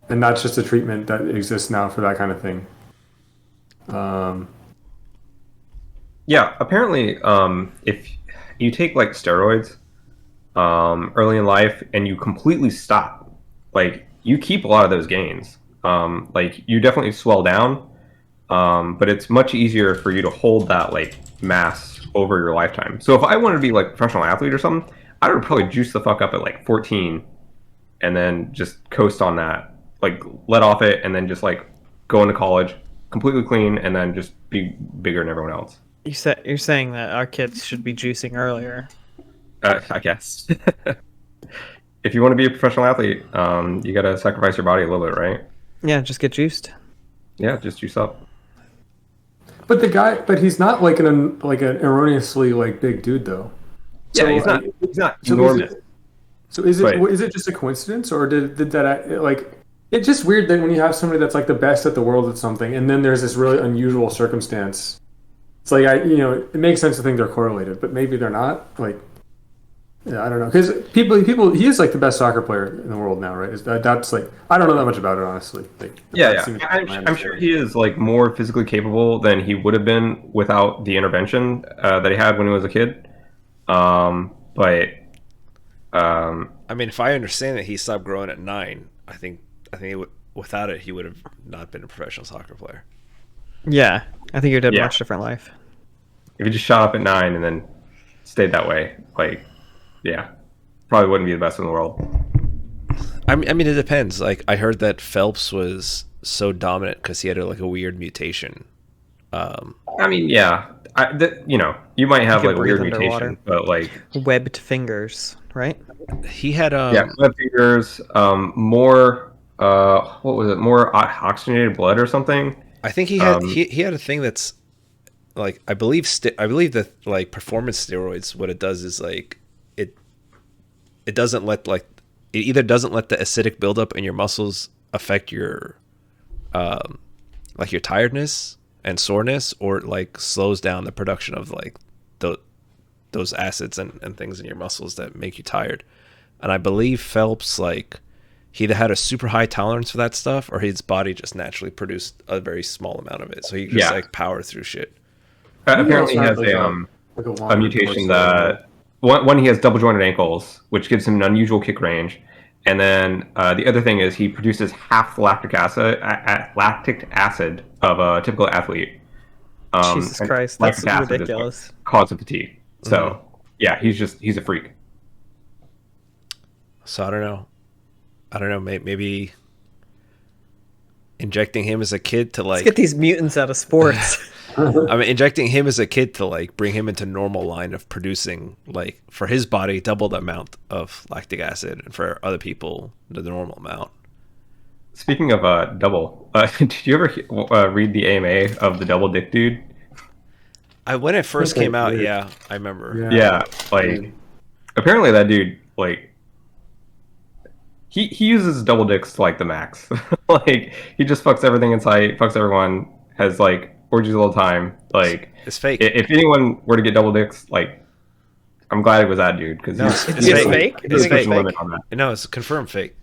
[SPEAKER 3] and that's just a treatment that exists now for that kind of thing.
[SPEAKER 2] Yeah, apparently, if you take like steroids early in life and you completely stop, like you keep a lot of those gains. Like you definitely swell down, but it's much easier for you to hold that like mass over your lifetime. So if I wanted to be like a professional athlete or something, I would probably juice the fuck up at like 14 and then just coast on that, like let off it and then just like go into college completely clean and then just be bigger than everyone else.
[SPEAKER 4] You're saying that our kids should be juicing earlier.
[SPEAKER 2] I guess. If you want to be a professional athlete, you got to sacrifice your body a little bit, right?
[SPEAKER 4] Yeah, just get juiced.
[SPEAKER 2] Yeah, just juice up.
[SPEAKER 3] But he's not like an erroneously like big dude though.
[SPEAKER 2] Yeah,
[SPEAKER 3] So,
[SPEAKER 2] he's not
[SPEAKER 3] so
[SPEAKER 2] enormous.
[SPEAKER 3] is
[SPEAKER 2] Right.
[SPEAKER 3] it just a coincidence or did that like it's just weird that when you have somebody that's like the best at the world at something and then there's this really unusual circumstance. It's like it makes sense to think they're correlated, but maybe they're not. Like, yeah, I don't know because people he is like the best soccer player in the world now, right? That's like I don't know that much about it honestly. Like,
[SPEAKER 2] Yeah.
[SPEAKER 3] seems like my
[SPEAKER 2] I'm sure he is like more physically capable than he would have been without the intervention that he had when he was a kid. But
[SPEAKER 1] I mean, if I understand that he stopped growing at 9, I think without it he would have not been a professional soccer player.
[SPEAKER 4] Yeah, I think you'd have a
[SPEAKER 2] Yeah.
[SPEAKER 4] much different life.
[SPEAKER 2] if he just shot up at 9 and then stayed that way, like, yeah, probably wouldn't be the best in the world.
[SPEAKER 1] I mean, it depends. Like, I heard that Phelps was so dominant because he had like a weird mutation.
[SPEAKER 2] I mean, yeah, you might have
[SPEAKER 4] could
[SPEAKER 2] like a weird
[SPEAKER 4] breathe underwater.
[SPEAKER 2] mutation, but like,
[SPEAKER 4] Webbed fingers, right?
[SPEAKER 1] He had
[SPEAKER 2] web fingers, more, what was it? More oxygenated blood or something.
[SPEAKER 1] I think he had he had a thing that's like I believe that like performance steroids, what it does is like it doesn't let like it either doesn't let the acidic buildup in your muscles affect your like your tiredness and soreness, or like slows down the production of like those acids and things in your muscles that make you tired. And I believe Phelps, like, he either had a super high tolerance for that stuff or his body just naturally produced a very small amount of it, so he could just like power through shit.
[SPEAKER 2] Apparently he has
[SPEAKER 3] like
[SPEAKER 2] a mutation that one he has double jointed ankles, which gives him an unusual kick range, and then the other thing is he produces half lactic acid of a typical athlete.
[SPEAKER 4] Jesus
[SPEAKER 2] and
[SPEAKER 4] Christ,
[SPEAKER 2] lactic
[SPEAKER 4] that's
[SPEAKER 2] acid is
[SPEAKER 4] ridiculous.
[SPEAKER 2] what causes fatigue. So yeah, he's a freak.
[SPEAKER 1] So I don't know. Maybe injecting him as a kid to
[SPEAKER 4] Let's
[SPEAKER 1] like
[SPEAKER 4] get these mutants out of sports.
[SPEAKER 1] I mean, injecting him as a kid to like bring him into normal line of producing, like, for his body double the amount of lactic acid, and for other people the normal amount.
[SPEAKER 2] Speaking of double, did you ever read the AMA of the double dick dude?
[SPEAKER 1] When it first
[SPEAKER 3] Okay,
[SPEAKER 1] came out,
[SPEAKER 3] weird.
[SPEAKER 1] yeah, I remember.
[SPEAKER 3] Yeah.
[SPEAKER 2] Yeah, like apparently that dude, like, he uses double dicks to like the max. Like he just fucks everything in sight, fucks everyone, has like orgies all the time. Like
[SPEAKER 1] It's fake.
[SPEAKER 2] If anyone were to get double dicks, like I'm glad it was that dude because
[SPEAKER 1] No,
[SPEAKER 2] he's
[SPEAKER 1] it's
[SPEAKER 4] It's
[SPEAKER 1] fake.
[SPEAKER 4] fake.
[SPEAKER 1] It's
[SPEAKER 4] It's
[SPEAKER 1] fake.
[SPEAKER 4] fake.
[SPEAKER 2] limit on that.
[SPEAKER 1] No, it's confirmed fake.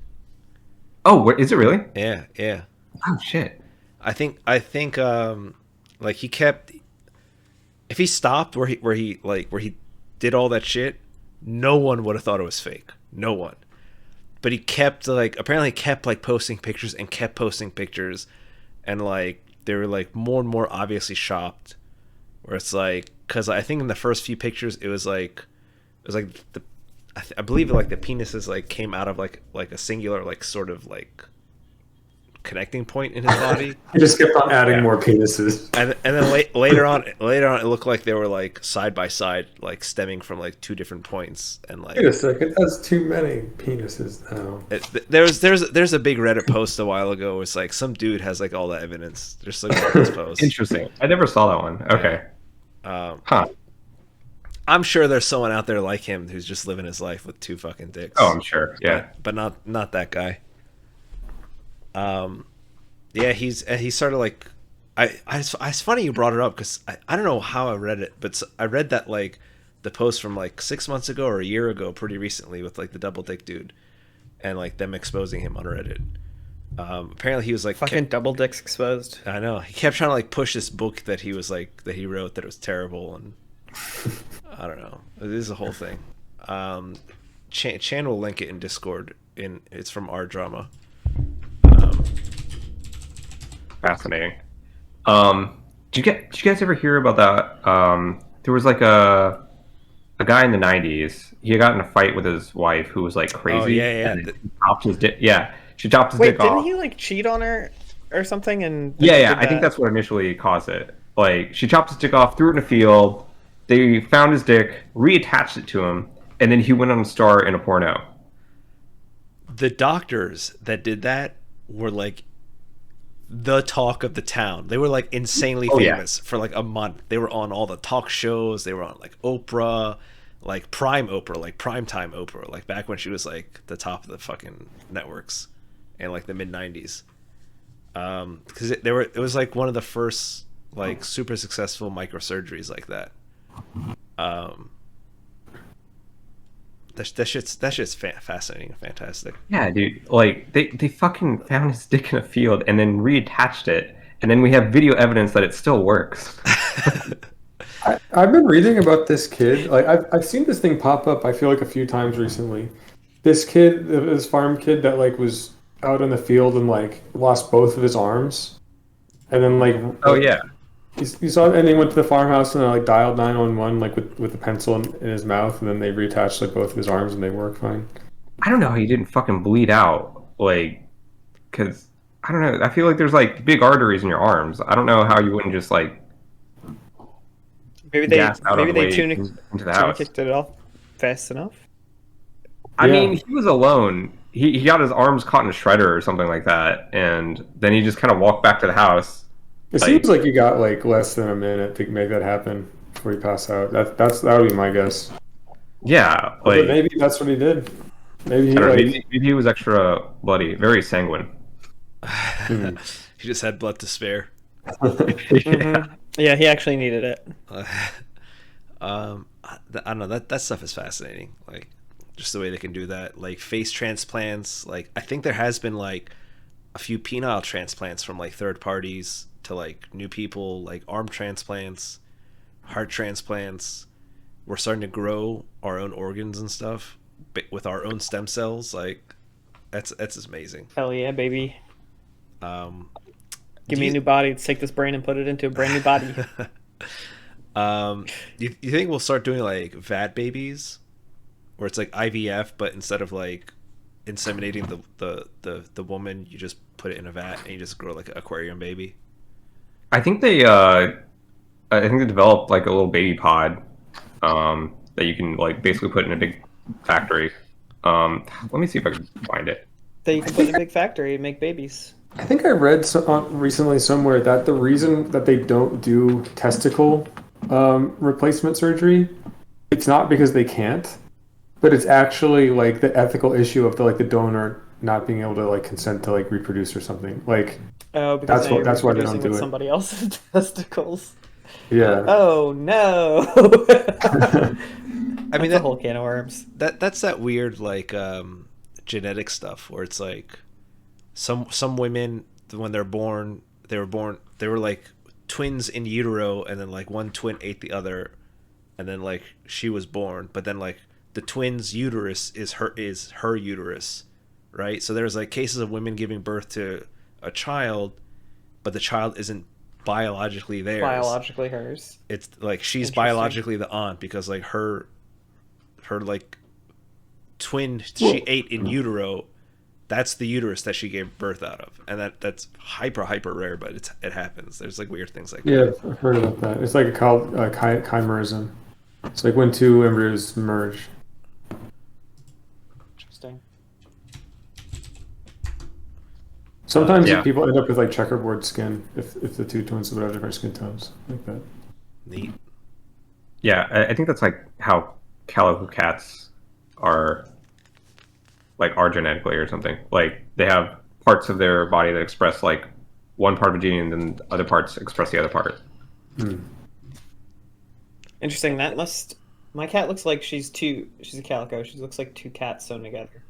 [SPEAKER 2] Oh, is it really?
[SPEAKER 1] Yeah.
[SPEAKER 2] Oh shit.
[SPEAKER 1] I think like he kept, if he stopped where he did all that shit, no one would have thought it was fake. No one. But he kept apparently kept posting pictures and kept posting pictures, and like they were like more and more obviously shopped, where it's like, because I think in the first few pictures it was like the, I believe like the penises like came out of like a singular like sort of like connecting point in his body.
[SPEAKER 3] He just kept on adding more penises.
[SPEAKER 1] And then later on it looked like they were like side by side, like stemming from like two different points. And like,
[SPEAKER 3] Wait a second, that's too many penises now.
[SPEAKER 1] there's a big Reddit post a while ago. It's like some dude has like all the evidence. Just look at this post.
[SPEAKER 2] Interesting. I never saw that one. Okay. Huh.
[SPEAKER 1] I'm sure there's someone out there like him who's just living his life with two fucking dicks.
[SPEAKER 2] Oh, I'm sure. Yeah.
[SPEAKER 1] But not that guy. Yeah, he started like, it's funny you brought it up because I don't know how I read it, but I read that like the post from like 6 months ago or a year ago, pretty recently, with like the double dick dude, and like them exposing him on Reddit. Apparently he was like
[SPEAKER 4] Fucking double dicks exposed.
[SPEAKER 1] I know, he kept trying to like push this book that he was like that he wrote that it was terrible, and I don't know. It is a whole thing. Chan will link it in Discord. It's from our drama.
[SPEAKER 2] Fascinating. Did you guys ever hear about that? There was like a guy in the 90s. He got in a fight with his wife who was like crazy.
[SPEAKER 1] Oh, yeah.
[SPEAKER 2] And he chopped his dick. Yeah, she chopped his
[SPEAKER 4] Wait,
[SPEAKER 2] dick
[SPEAKER 4] didn't
[SPEAKER 2] off.
[SPEAKER 4] he like cheat on her or something? And
[SPEAKER 2] Yeah. I think that's what initially caused it. Like she chopped his dick off, threw it in a field. They found his dick, reattached it to him, and then he went on to star in a porno.
[SPEAKER 1] The doctors that did that were like the talk of the town. They were like insanely famous for like a month. They were on all the talk shows. They were on like Oprah, like prime Oprah, like primetime Oprah, like back when she was like the top of the fucking networks in like the mid 90s. Because it was like one of the first like super successful microsurgeries like that. That shit's fascinating and fantastic.
[SPEAKER 2] Yeah, dude. Like they fucking found his dick in a field and then reattached it, and then we have video evidence that it still works.
[SPEAKER 3] I've been reading about this kid. Like I've seen this thing pop up, I feel like, a few times recently. This kid, this farm kid that like was out in the field and like lost both of his arms, and then like
[SPEAKER 2] Oh yeah.
[SPEAKER 3] he saw, and he went to the farmhouse and like dialed 911 like with a pencil in his mouth, and then they reattached like both of his arms and they work fine.
[SPEAKER 2] I don't know how he didn't fucking bleed out, like, because I don't know. I feel like there's like big arteries in your arms. I don't know how you wouldn't just like
[SPEAKER 4] maybe they
[SPEAKER 2] gas out of the way
[SPEAKER 4] tunic
[SPEAKER 2] into the house.
[SPEAKER 4] kicked it off fast enough.
[SPEAKER 2] I
[SPEAKER 3] Yeah.
[SPEAKER 2] mean, he was alone. He got his arms caught in a shredder or something like that, and then he just kind of walked back to the house.
[SPEAKER 3] It seems like you got like less than a minute to make that happen before you pass out. That would be my guess.
[SPEAKER 2] Yeah,
[SPEAKER 3] But
[SPEAKER 2] like
[SPEAKER 3] maybe that's what he did. Maybe he
[SPEAKER 2] I don't know,
[SPEAKER 3] like
[SPEAKER 2] maybe he was extra bloody, very sanguine.
[SPEAKER 1] He just had blood to spare.
[SPEAKER 4] Mm-hmm. Yeah, he actually needed it.
[SPEAKER 1] I don't know, that stuff is fascinating. Like just the way they can do that, like face transplants. Like I think there has been like a few penile transplants from like third parties to like new people, like arm transplants, heart transplants. We're starting to grow our own organs and stuff with our own stem cells. Like that's amazing.
[SPEAKER 4] Hell yeah, baby. Give
[SPEAKER 1] Do
[SPEAKER 4] me
[SPEAKER 1] you-
[SPEAKER 4] a new body. Let's take this brain and put it into a brand new body.
[SPEAKER 1] You think we'll start doing like vat babies, where it's like IVF, but instead of like inseminating the woman, you just put it in a vat and you just grow like an aquarium baby?
[SPEAKER 2] I think they developed like a little baby pod that you can like basically put in a big factory. Let me see if I can find it.
[SPEAKER 4] They can put in a big factory and make babies.
[SPEAKER 3] I think I read recently somewhere that the reason that they don't do testicle replacement surgery, it's not because they can't, but it's actually like the ethical issue of the donor not being able to like consent to like reproduce or something. Like
[SPEAKER 4] Oh, because
[SPEAKER 3] that's
[SPEAKER 4] now
[SPEAKER 3] what
[SPEAKER 4] you're
[SPEAKER 3] that's why they
[SPEAKER 4] reproducing
[SPEAKER 3] don't do
[SPEAKER 4] with
[SPEAKER 3] it.
[SPEAKER 4] somebody else's testicles.
[SPEAKER 3] Yeah.
[SPEAKER 4] Oh no.
[SPEAKER 1] I mean
[SPEAKER 4] That's a whole can of worms.
[SPEAKER 1] that's that weird like genetic stuff where it's like some women when they were like twins in utero, and then like one twin ate the other, and then like she was born, but then like the twin's uterus is her uterus, right? So there's like cases of women giving birth to a child, but the child isn't biologically theirs.
[SPEAKER 4] Biologically hers.
[SPEAKER 1] It's like she's biologically the aunt because like her like twin she ate in utero, that's the uterus that she gave birth out of, and that's hyper rare, but it happens. There's like weird things like that.
[SPEAKER 3] Yeah, I've heard about that. It's like called chimerism. It's like when two embryos merge.
[SPEAKER 4] Interesting.
[SPEAKER 3] Sometimes
[SPEAKER 2] Yeah.
[SPEAKER 3] people end up with like checkerboard skin if the two twins would have different skin tones like that.
[SPEAKER 1] Neat.
[SPEAKER 2] Yeah, I think that's like how calico cats are genetically or something. Like they have parts of their body that express like one part of a gene, and then other parts express the other part.
[SPEAKER 4] Interesting. That must. My cat looks like she's a calico. She looks like two cats sewn together.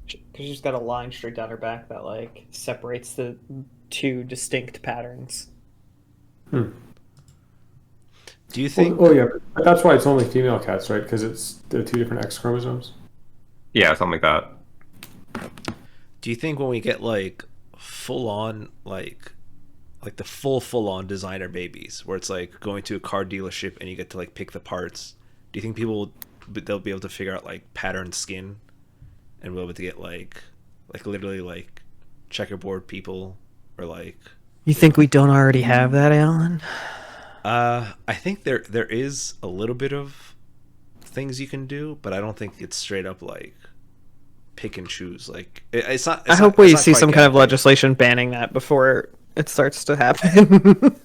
[SPEAKER 4] Because she's got a line straight down her back that like separates the two distinct patterns.
[SPEAKER 1] Do you think?
[SPEAKER 3] Oh yeah, but that's why it's only female cats, right? Because it's the two different X chromosomes.
[SPEAKER 2] Yeah, something like that.
[SPEAKER 1] Do you think when we get like full on like the full on designer babies, where it's like going to a car dealership and you get to like pick the parts, do you think they'll be able to figure out like patterned skin, and be able to get like literally like checkerboard people, or like?
[SPEAKER 4] You think we don't already have that, Allan?
[SPEAKER 1] I think there is a little bit of things you can do, but I don't think it's straight up like pick and choose. Like it's not.
[SPEAKER 4] I hope we see some kind of legislation banning that before it starts to happen.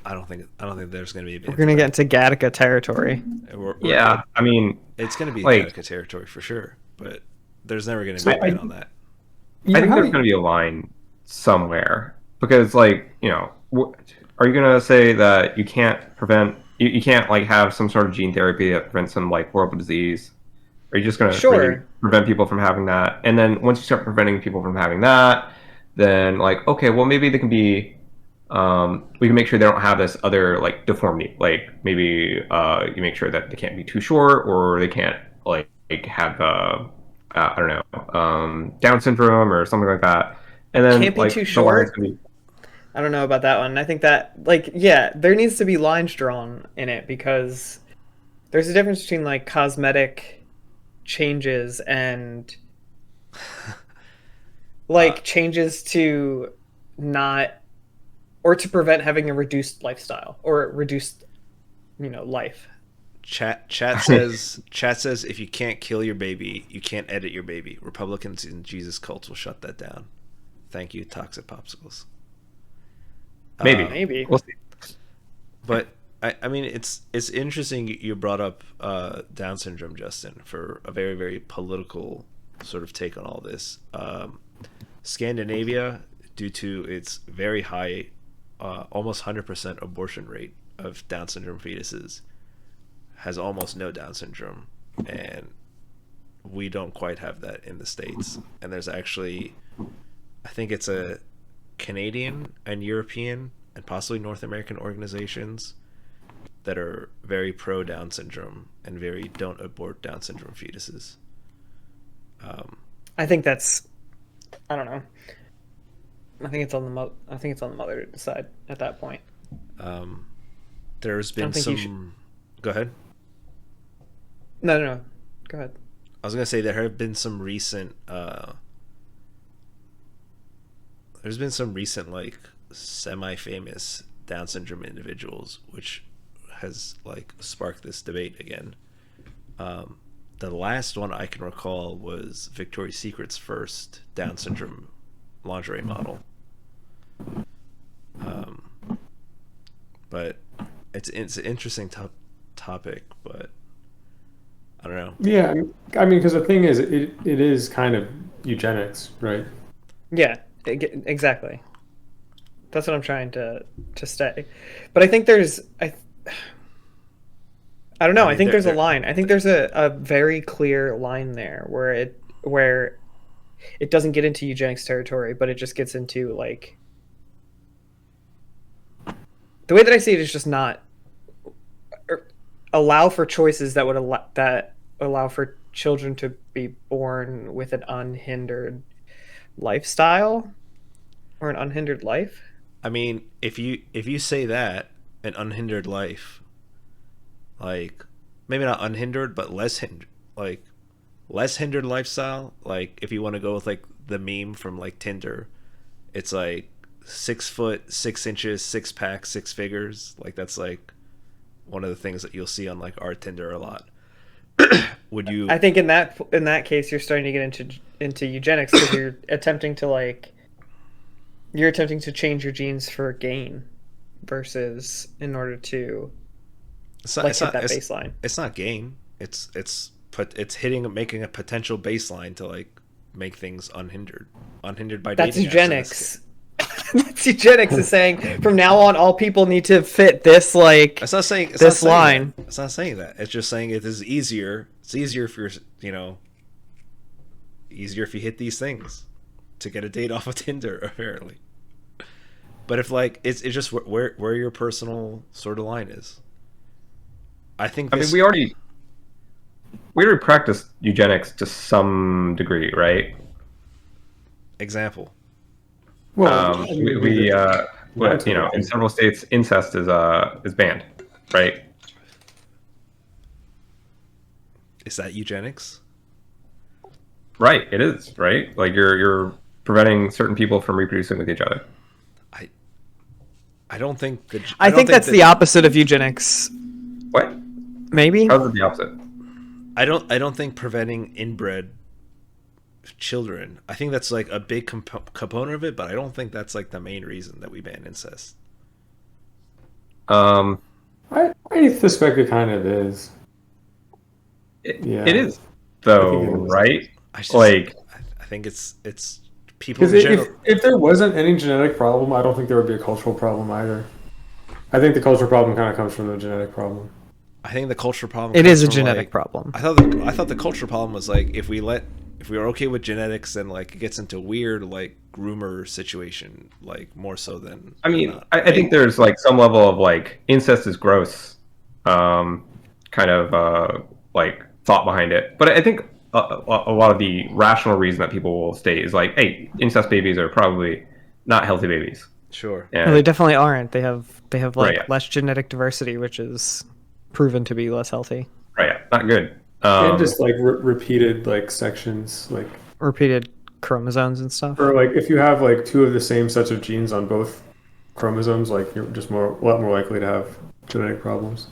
[SPEAKER 1] I don't think there's going to be.
[SPEAKER 4] We're going to get into Gattaca territory.
[SPEAKER 2] Yeah, I mean,
[SPEAKER 1] it's going to be
[SPEAKER 2] like,
[SPEAKER 1] Gattaca territory for sure, but there's never going to be a ban on that.
[SPEAKER 2] I think there's going to be a line somewhere, because like, you know, are you going to say that you can't prevent, you can't like have some sort of gene therapy that prevents some like horrible disease? Are you just going to really prevent people from having that? And then once you start preventing people from having that, then like, okay, well maybe they can be, we can make sure they don't have this other like deformity. Like maybe you make sure that they can't be too short, or they can't like have I don't know, Down syndrome or something like that. And then
[SPEAKER 4] can't be
[SPEAKER 2] like
[SPEAKER 4] too short. I don't know about that one. I think that like, yeah, there needs to be lines drawn in it, because there's a difference between like cosmetic changes and like changes to not, or to prevent having a reduced lifestyle or reduced, life.
[SPEAKER 1] Chat says if you can't kill your baby, you can't edit your baby. Republicans and Jesus cults will shut that down. Thank you, Toxic Popsicles.
[SPEAKER 2] Maybe. We'll see.
[SPEAKER 1] But I mean, it's interesting you brought up Down syndrome, Justin, for a very, very political sort of take on all this. Scandinavia, due to its very high, almost 100% abortion rate of Down syndrome fetuses, has almost no Down syndrome, and we don't quite have that in the States. And there's actually, I think it's a Canadian and European and possibly North American organizations that are very pro Down syndrome and very don't abort Down syndrome fetuses.
[SPEAKER 4] I think that's, I don't know. I think it's on the mother to decide at that point.
[SPEAKER 1] There's been some. Go ahead.
[SPEAKER 4] No. Go ahead.
[SPEAKER 1] I was gonna say there have been some recent. There's been some recent like semi-famous Down syndrome individuals, which has like sparked this debate again. The last one I can recall was Victoria's Secret's first Down syndrome lingerie model. But it's an interesting topic, but I don't know.
[SPEAKER 3] Yeah, I mean, because the thing is, it is kind of eugenics, right?
[SPEAKER 4] Yeah, exactly. That's what I'm trying to say. But I think there's I don't know. I
[SPEAKER 1] mean,
[SPEAKER 4] think there's a line. I think there's a very clear line there where it doesn't get into eugenics territory, but it just gets into like the way that I see it is just not allow for choices that would allow for children to be born with an unhindered lifestyle or an unhindered life.
[SPEAKER 1] I mean, if you say that, an unhindered life, like maybe not unhindered, but less hindered lifestyle. Like if you want to go with like the meme from like Tinder, it's like 6 foot 6 inches, 6 pack, 6 figures. Like that's like one of the things that you'll see on like our Tinder a lot. Would you?
[SPEAKER 4] I think in that case, you're starting to get into eugenics because you're attempting to change your genes for gain versus in order to hit that baseline.
[SPEAKER 1] It's not gain. It's making a potential baseline to like make things unhindered by
[SPEAKER 4] That's
[SPEAKER 1] dating
[SPEAKER 4] eugenics. That's eugenics is saying from now on all people need to fit this like
[SPEAKER 1] it's not saying
[SPEAKER 4] this line.
[SPEAKER 1] It's not saying that. It's just saying it is easier. It's easier if you're easier if you hit these things to get a date off of Tinder apparently. But if like it's just where your personal sort of line is. I mean
[SPEAKER 2] we already practiced eugenics to some degree, right?
[SPEAKER 1] Example.
[SPEAKER 3] Well,
[SPEAKER 2] in several states, incest is banned, right?
[SPEAKER 1] Is that eugenics?
[SPEAKER 2] Right, it is, right? Like you're preventing certain people from reproducing with each other.
[SPEAKER 1] I don't think
[SPEAKER 4] I think that's the opposite of eugenics.
[SPEAKER 2] What?
[SPEAKER 4] Maybe.
[SPEAKER 2] How's it the opposite?
[SPEAKER 1] I don't think preventing inbred children. I think that's like a big component of it, but I don't think that's like the main reason that we ban incest.
[SPEAKER 3] I suspect it kind of is.
[SPEAKER 2] It is, though, right?
[SPEAKER 1] I think it's people.
[SPEAKER 3] Because if there wasn't any genetic problem, I don't think there would be a cultural problem either. I think the cultural problem kind of comes from the genetic problem.
[SPEAKER 1] I think the cultural problem.
[SPEAKER 4] It is a genetic problem.
[SPEAKER 1] I thought the cultural problem was like if we're okay with genetics, then like it gets into weird like groomer situation, like more so than.
[SPEAKER 2] I mean, I think there's like some level of like incest is gross, kind of like thought behind it. But I think a lot of the rational reason that people will state is like, hey, incest babies are probably not healthy babies.
[SPEAKER 1] Sure.
[SPEAKER 2] And,
[SPEAKER 4] No, they definitely aren't. They have like
[SPEAKER 2] Right, yeah.
[SPEAKER 4] less genetic diversity, which is proven to be less healthy.
[SPEAKER 2] right, yeah, not good.
[SPEAKER 3] And just like repeated like sections, like
[SPEAKER 4] Repeated chromosomes and stuff.
[SPEAKER 3] or like if you have like two of the same sets of genes on both chromosomes, like you're just a lot more likely to have genetic problems.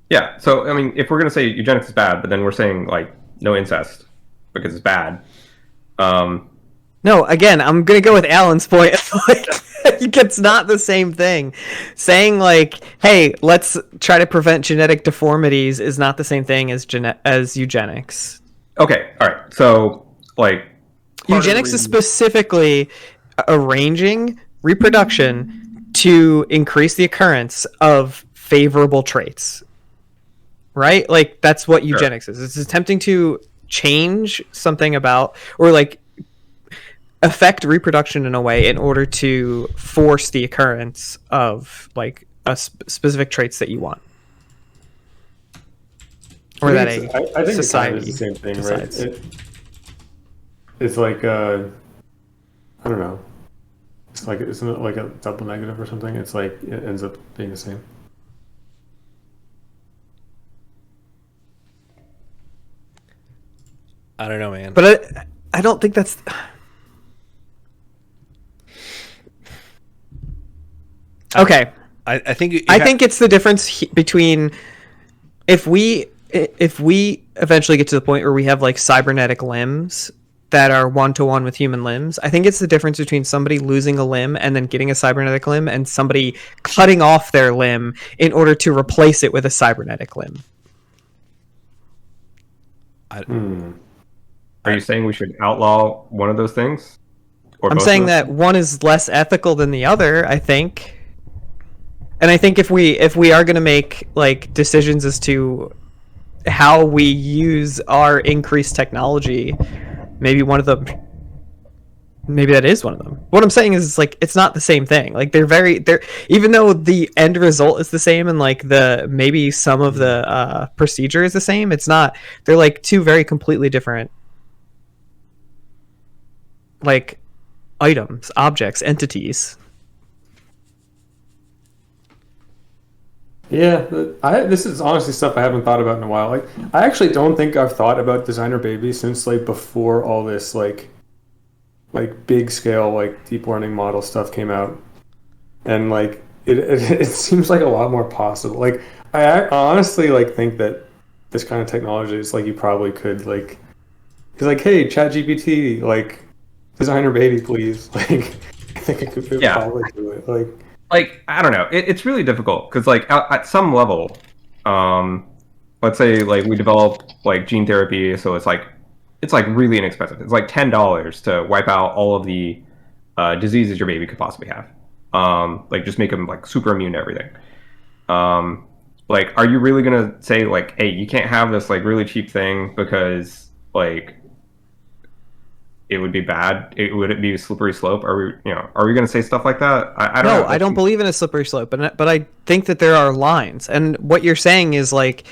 [SPEAKER 2] Yeah, so I mean, if we're gonna say eugenics is bad, but then we're saying like no incest because it's bad.
[SPEAKER 4] No, again, I'm gonna go with Allan's point. Like, it's not the same thing. Saying like, "Hey, let's try to prevent genetic deformities," is not the same thing as eugenics.
[SPEAKER 2] Okay, all right. So like,
[SPEAKER 4] Eugenics is specifically arranging reproduction to increase the occurrence of favorable traits. Right? Like that's what eugenics is. It's attempting to change something about or like affect reproduction in a way in order to force the occurrence of like specific traits that you want. Or that
[SPEAKER 3] I think
[SPEAKER 4] society
[SPEAKER 3] it's kind of the same thing,
[SPEAKER 4] decides.
[SPEAKER 3] right? It's like I don't know. It's like isn't it like a double negative or something? It's like it ends up being the same.
[SPEAKER 1] I don't know, man.
[SPEAKER 4] But I don't think that's. Okay.
[SPEAKER 1] I think
[SPEAKER 4] I think it's the difference between if we eventually get to the point where we have like cybernetic limbs that are one-to-one with human limbs. I think it's the difference between somebody losing a limb and then getting a cybernetic limb and somebody cutting off their limb in order to replace it with a cybernetic limb.
[SPEAKER 1] I
[SPEAKER 2] Are you saying we should outlaw one of those things? Or
[SPEAKER 4] I'm
[SPEAKER 2] both
[SPEAKER 4] saying
[SPEAKER 2] of
[SPEAKER 4] that
[SPEAKER 2] them?
[SPEAKER 4] one is less ethical than the other, I think. And I think if we are going to make like decisions as to how we use our increased technology, maybe that is one of them. What I'm saying is like it's not the same thing. Like they're even though the end result is the same and like the maybe some of the procedure is the same, it's not. They're like two very completely different like items, objects, entities.
[SPEAKER 3] Yeah, this is honestly stuff I haven't thought about in a while. Like, I actually don't think I've thought about designer babies since like before all this like big scale like deep learning model stuff came out, and like it seems like a lot more possible. Like I honestly like think that this kind of technology is like you probably could like, it's like, hey, ChatGPT, like designer baby, please. Like I think it could
[SPEAKER 2] Yeah.
[SPEAKER 3] probably do it.
[SPEAKER 2] Like, I don't know. It's really difficult because, like, at some level, let's say like we develop like gene therapy, so it's like really inexpensive. It's like $10 to wipe out all of the diseases your baby could possibly have. Like just make them like super immune to everything. Like, are you really gonna say like, hey, you can't have this like really cheap thing because like it would be bad? Would it be a slippery slope? Are we going to say stuff like that? I don't know.
[SPEAKER 4] No, I don't believe in a slippery slope, but I think that there are lines, and what you're saying is like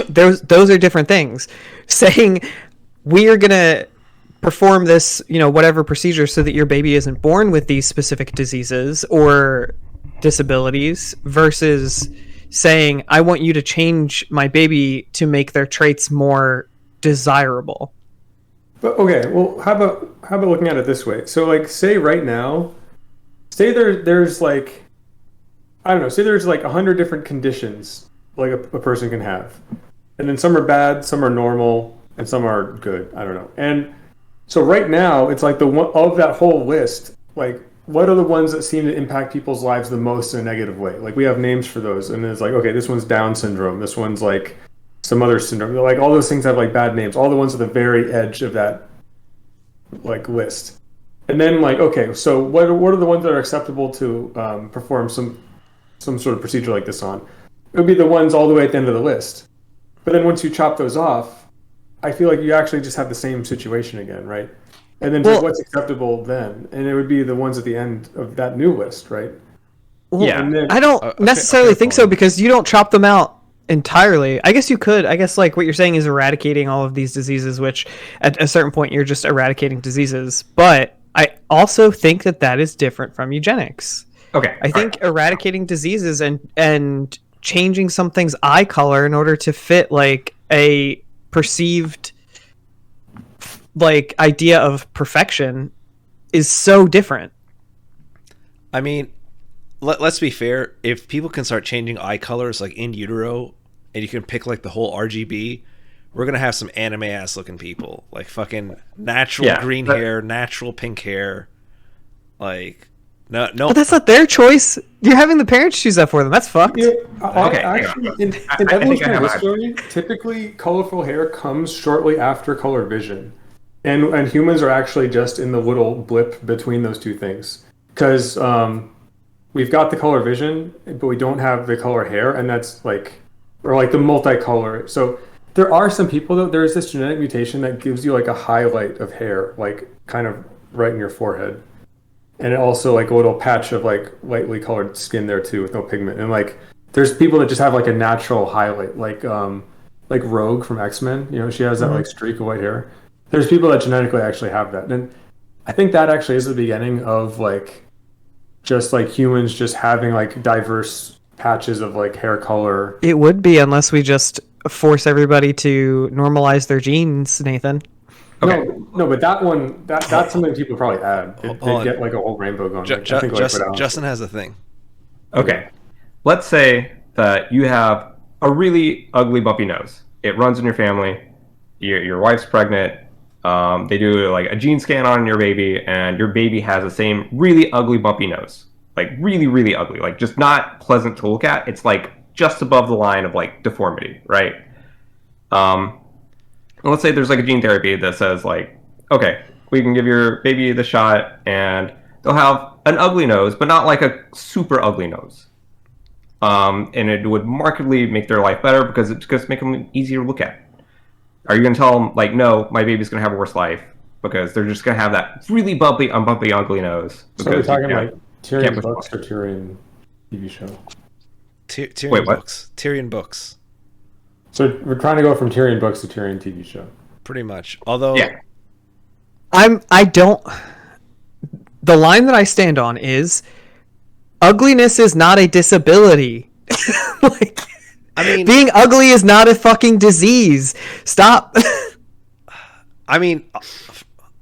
[SPEAKER 4] those are different things. Saying we are gonna perform this, whatever procedure, so that your baby isn't born with these specific diseases or disabilities, versus saying I want you to change my baby to make their traits more desirable.
[SPEAKER 3] But okay, well, how about looking at it this way? So, like, say right now, say there's like, I don't know, say there's like 100 different conditions like a person can have, and then some are bad, some are normal, and some are good. I don't know. And so right now, it's like the one of that whole list. Like, what are the ones that seem to impact people's lives the most in a negative way? Like, we have names for those, and it's like, okay, this one's Down syndrome. This one's like some other syndrome. Like all those things have like bad names. All the ones at the very edge of that like list. And then like, okay, so what are the ones that are acceptable to perform some sort of procedure like this on? It would be the ones all the way at the end of the list. But then once you chop those off, I feel like you actually just have the same situation again, right? And then just what's acceptable then? And it would be the ones at the end of that new list, right?
[SPEAKER 2] Yeah.
[SPEAKER 3] And then,
[SPEAKER 4] I don't necessarily think so, because you don't chop them out entirely. I guess you could. I guess like what you're saying is eradicating all of these diseases, which at a certain point you're just eradicating diseases. But I also think that is different from eugenics.
[SPEAKER 2] Okay.
[SPEAKER 4] I think eradicating diseases and changing something's eye color in order to fit like a perceived like idea of perfection is so different.
[SPEAKER 1] I mean, let's be fair. If people can start changing eye colors like in utero, and you can pick like the whole RGB, we're gonna have some anime ass looking people, like fucking natural green hair, natural pink hair, like no.
[SPEAKER 4] But that's not their choice. You're having the parents choose that for them. That's fucked.
[SPEAKER 3] Yeah,
[SPEAKER 2] Okay,
[SPEAKER 3] actually, in
[SPEAKER 2] I think I
[SPEAKER 3] evolutionary
[SPEAKER 2] have
[SPEAKER 3] history, typically colorful hair comes shortly after color vision, and humans are actually just in the little blip between those two things, because we've got the color vision, but we don't have the color hair, and that's like, or like the multicolor. So there are some people though. There's this genetic mutation that gives you like a highlight of hair, like kind of right in your forehead. And it also like a little patch of like lightly colored skin there too with no pigment. And like there's people that just have like a natural highlight, like Rogue from X-Men, she has that like streak of white hair. There's people that genetically actually have that. And I think that actually is the beginning of like just like humans just having like diverse patches of like hair color.
[SPEAKER 4] It would be, unless we just force everybody to normalize their genes, Nathan.
[SPEAKER 2] Okay.
[SPEAKER 3] No, but that one, that's something people probably add. They get like a whole rainbow going.
[SPEAKER 1] Justin has a thing.
[SPEAKER 2] Okay. Let's say that you have a really ugly bumpy nose. It runs in your family. Your wife's pregnant. They do like a gene scan on your baby, and your baby has the same really ugly bumpy nose. Like really, really ugly. Like just not pleasant to look at. It's like just above the line of like deformity, right? let's say there's like a gene therapy that says like, okay, we can give your baby the shot and they'll have an ugly nose, but not like a super ugly nose. And it would markedly make their life better because it's going to make them easier to look at. Are you going to tell them like, no, my baby's going to have a worse life because they're just going to have that really bumpy, ugly nose?
[SPEAKER 3] So we're talking like Tyrion books or Tyrion TV show?
[SPEAKER 1] Tyrion books. Tyrion books.
[SPEAKER 3] So we're trying to go from Tyrion books to Tyrion TV show.
[SPEAKER 1] Pretty much. Although
[SPEAKER 4] the line that I stand on is ugliness is not a disability. Like,
[SPEAKER 1] I mean,
[SPEAKER 4] being ugly is not a fucking disease. Stop.
[SPEAKER 2] If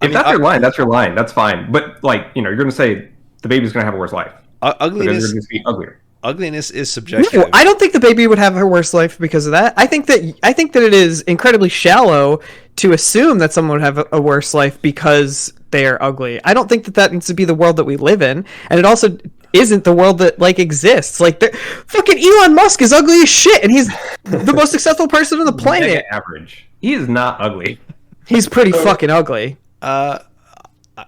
[SPEAKER 2] that's your line, that's your line. That's fine. But like, you're going to say the baby's going to have a worse life.
[SPEAKER 1] Ugliness
[SPEAKER 2] going to be uglier.
[SPEAKER 1] Ugliness is subjective.
[SPEAKER 4] No, I don't think the baby would have her worst life because of that. I think that it is incredibly shallow to assume that someone would have a worse life because they are ugly. I don't think that needs to be the world that we live in, and it also isn't the world that like exists. Like, fucking Elon Musk is ugly as shit, and he's the most successful person on the planet.
[SPEAKER 2] Mega average. He is not ugly.
[SPEAKER 4] He's pretty fucking ugly.
[SPEAKER 1] I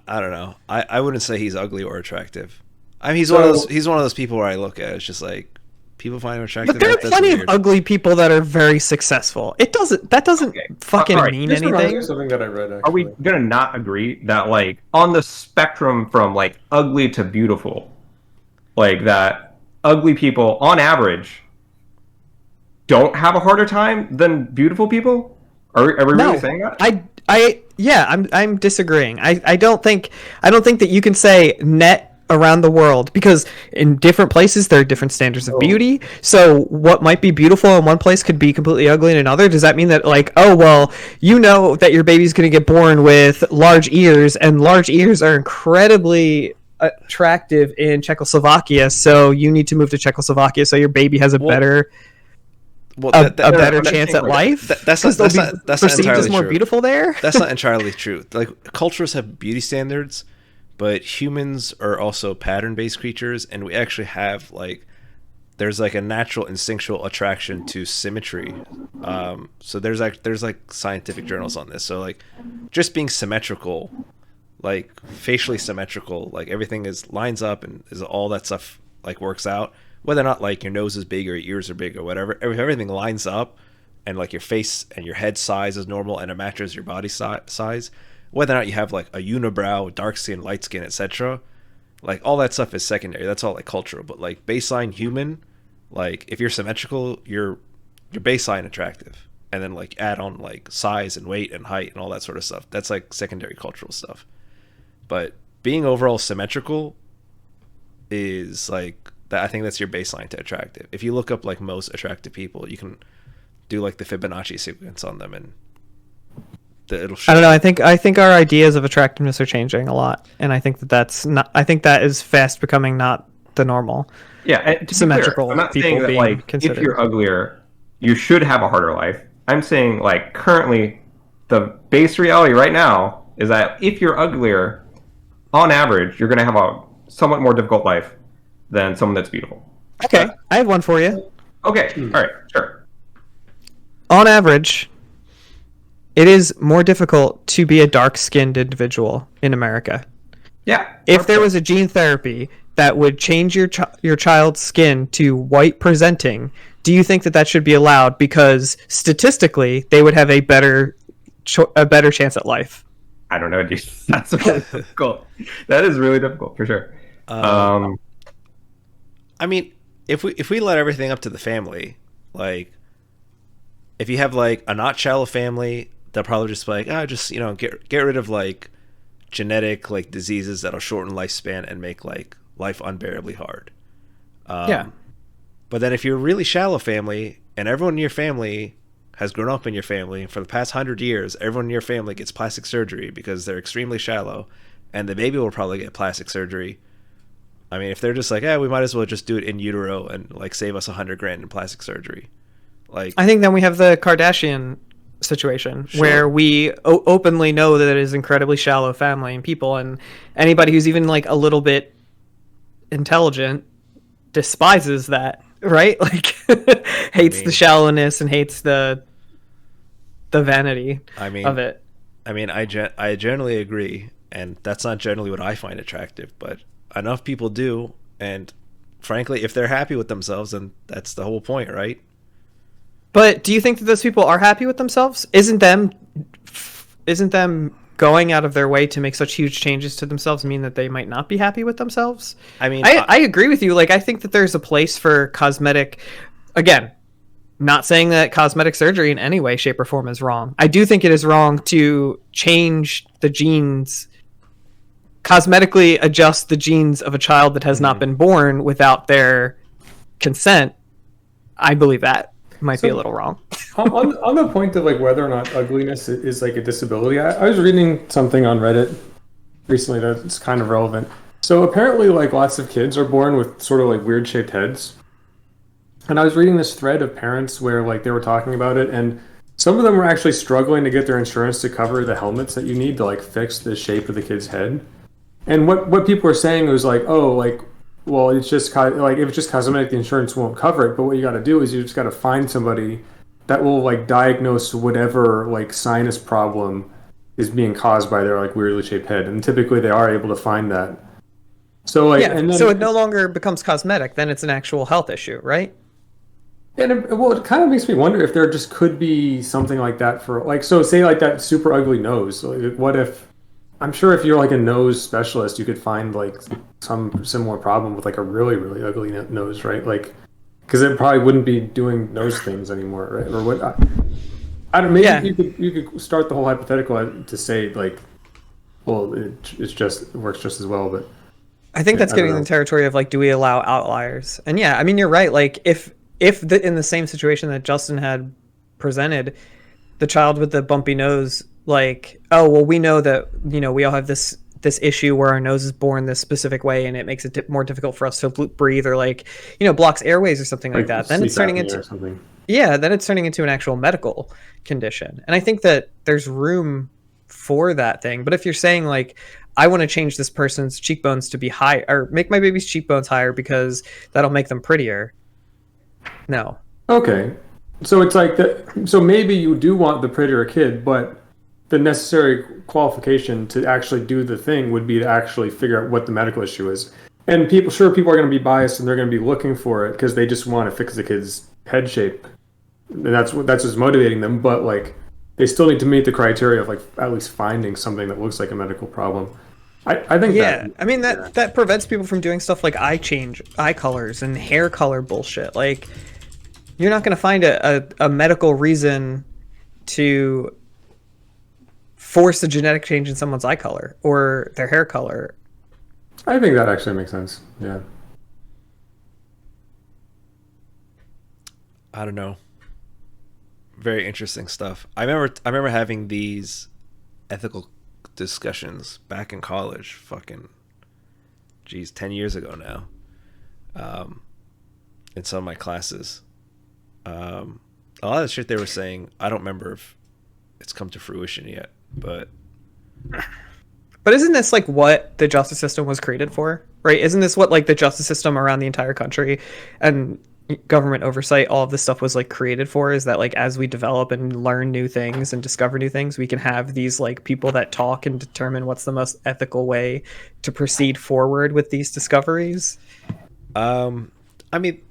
[SPEAKER 1] don't know. I wouldn't say he's ugly or attractive. I mean, he's one of those people where I look at it, it's just like people find him attractive.
[SPEAKER 4] But there are plenty of ugly people that are very successful. That doesn't fucking mean anything.
[SPEAKER 3] Something that I read. Actually.
[SPEAKER 2] Are we gonna not agree that like on the spectrum from like ugly to beautiful, like that ugly people on average don't have a harder time than beautiful people? Are we really saying that?
[SPEAKER 4] I'm disagreeing. I don't think that you can say net around the world, because in different places there are different standards of beauty. So what might be beautiful in one place could be completely ugly in another. Does that mean that like, oh well, that your baby's going to get born with large ears, and large ears are incredibly attractive in Czechoslovakia, so you need to move to Czechoslovakia so your baby has a better chance at life?
[SPEAKER 1] That's not
[SPEAKER 4] perceived as more beautiful there?
[SPEAKER 1] That's not entirely true. Like, cultures have beauty standards, but humans are also pattern-based creatures, and we actually have there's like a natural instinctual attraction to symmetry. So there's like scientific journals on this. So like just being symmetrical, like facially symmetrical, like everything lines up and is all that stuff like works out. Whether or not like your nose is big or your ears are big or whatever, everything lines up, and like your face and your head size is normal and it matches your body size. Whether or not you have like a unibrow, dark skin, light skin, etc., like all that stuff is secondary. That's all like cultural. But like baseline human, like if you're symmetrical, you're baseline attractive, and then like add on like size and weight and height and all that sort of stuff. That's like secondary cultural stuff. But being overall symmetrical is like that. I think that's your baseline to attractive. If you look up like most attractive people, you can do like the Fibonacci sequence on them, and it'll show.
[SPEAKER 4] I don't know. I think our ideas of attractiveness are changing a lot, and I think that's not. I think that is fast becoming not the normal.
[SPEAKER 2] Yeah, and to
[SPEAKER 4] symmetrical
[SPEAKER 2] be clear, I'm not
[SPEAKER 4] people
[SPEAKER 2] saying that
[SPEAKER 4] being
[SPEAKER 2] like
[SPEAKER 4] considered.
[SPEAKER 2] if you're uglier, you should have a harder life. I'm saying like currently, the base reality right now is that if you're uglier, on average, you're going to have a somewhat more difficult life than someone that's beautiful.
[SPEAKER 4] Okay, I have one for you.
[SPEAKER 2] Okay, all right, sure.
[SPEAKER 4] On average, it is more difficult to be a dark-skinned individual in America.
[SPEAKER 2] Yeah.
[SPEAKER 4] If there was a gene therapy that would change your child's skin to white presenting, do you think that should be allowed? Because statistically, they would have a better chance at life.
[SPEAKER 2] I don't know, dude. That's really difficult. That is really difficult for sure.
[SPEAKER 1] I mean, if we let everything up to the family, like if you have like a not shallow family, they'll probably just be like, just get rid of like genetic like diseases that'll shorten lifespan and make like life unbearably hard.
[SPEAKER 4] Yeah.
[SPEAKER 1] But then if you're a really shallow family and everyone in your family has grown up in your family, and for the past 100 years, everyone in your family gets plastic surgery because they're extremely shallow, and the baby will probably get plastic surgery. I mean, if they're just like, we might as well just do it in utero and like save us $100,000 in plastic surgery. Like,
[SPEAKER 4] I think then we have the Kardashian situation where we openly know that it is incredibly shallow family and people, and anybody who's even like a little bit intelligent despises that, right? Like hates the shallowness and hates the the vanity
[SPEAKER 1] I mean,
[SPEAKER 4] of it.
[SPEAKER 1] I generally agree, and that's not generally what I find attractive, but enough people do, and frankly, if they're happy with themselves, then that's the whole point, right?
[SPEAKER 4] But do you think that those people are happy with themselves? Isn't them going out of their way to make such huge changes to themselves mean that they might not be happy with themselves?
[SPEAKER 1] I mean,
[SPEAKER 4] I agree with you. Like, I think that there's a place for cosmetic. Again, not saying that cosmetic surgery in any way, shape, or form is wrong. I do think it is wrong to change the genes, cosmetically adjust the genes of a child that has not been born without their consent. I believe that might be a little wrong.
[SPEAKER 3] On the point of like whether or not ugliness is like a disability, I was reading something on Reddit recently that's kind of relevant. So apparently, like, lots of kids are born with sort of like weird shaped heads. And I was reading this thread of parents where like they were talking about it, and some of them were actually struggling to get their insurance to cover the helmets that you need to like fix the shape of the kid's head. And what people were saying was like, oh, like, well, it's just like if it's just cosmetic, the insurance won't cover it. But what you got to do is you just got to find somebody that will like diagnose whatever like sinus problem is being caused by their like weirdly shaped head, and typically they are able to find that. So like,
[SPEAKER 4] Yeah,
[SPEAKER 3] and then,
[SPEAKER 4] so it no longer becomes cosmetic. Then it's an actual health issue, right?
[SPEAKER 3] and it kind of makes me wonder if there just could be something like that for like, so say like that super ugly nose. Like, what if? I'm sure if you're like a nose specialist, you could find like some similar problem with like a really really ugly nose, right? Like, because it probably wouldn't be doing nose things anymore, right? Or what? I don't. Maybe
[SPEAKER 4] Yeah.
[SPEAKER 3] you could start the whole hypothetical to say like, well, it works just as well, but
[SPEAKER 4] I think that's
[SPEAKER 3] I don't
[SPEAKER 4] getting in
[SPEAKER 3] know.
[SPEAKER 4] the territory of like, do we allow outliers? And yeah, I mean, you're right. Like, if in the same situation that Justin had presented, the child with the bumpy nose, like, oh well, we know that we all have this issue where our nose is born this specific way, and it makes it more difficult for us to breathe, or like blocks airways or something like that. Then it's turning
[SPEAKER 3] sleep apnea
[SPEAKER 4] into
[SPEAKER 3] or something.
[SPEAKER 4] then it's turning into an actual medical condition. And I think that there's room for that thing. But if you're saying like, I want to change this person's cheekbones to be high, or make my baby's cheekbones higher because that'll make them prettier. No.
[SPEAKER 3] Okay, so it's like that. So maybe you do want the prettier kid, but the necessary qualification to actually do the thing would be to actually figure out what the medical issue is. And people are going to be biased, and they're going to be looking for it because they just want to fix the kid's head shape, and that's what's motivating them. But like, they still need to meet the criteria of like at least finding something that looks like a medical problem. I think
[SPEAKER 4] Yeah,
[SPEAKER 3] that,
[SPEAKER 4] I mean that prevents people from doing stuff like eye colors and hair color bullshit. Like, you're not going to find a medical reason to force a genetic change in someone's eye color or their hair color.
[SPEAKER 3] I think that actually makes sense. Yeah.
[SPEAKER 1] I don't know. Very interesting stuff. I remember having these ethical discussions back in college. Fucking, 10 years ago now. In some of my classes. A lot of the shit they were saying, I don't remember if it's come to fruition yet, but
[SPEAKER 4] isn't this like what the justice system was created for, right? Isn't this what like the justice system around the entire country and government oversight, all of this stuff was like created for? Is that like, as we develop and learn new things and discover new things, we can have these like people that talk and determine what's the most ethical way to proceed forward with these discoveries?
[SPEAKER 1] I mean,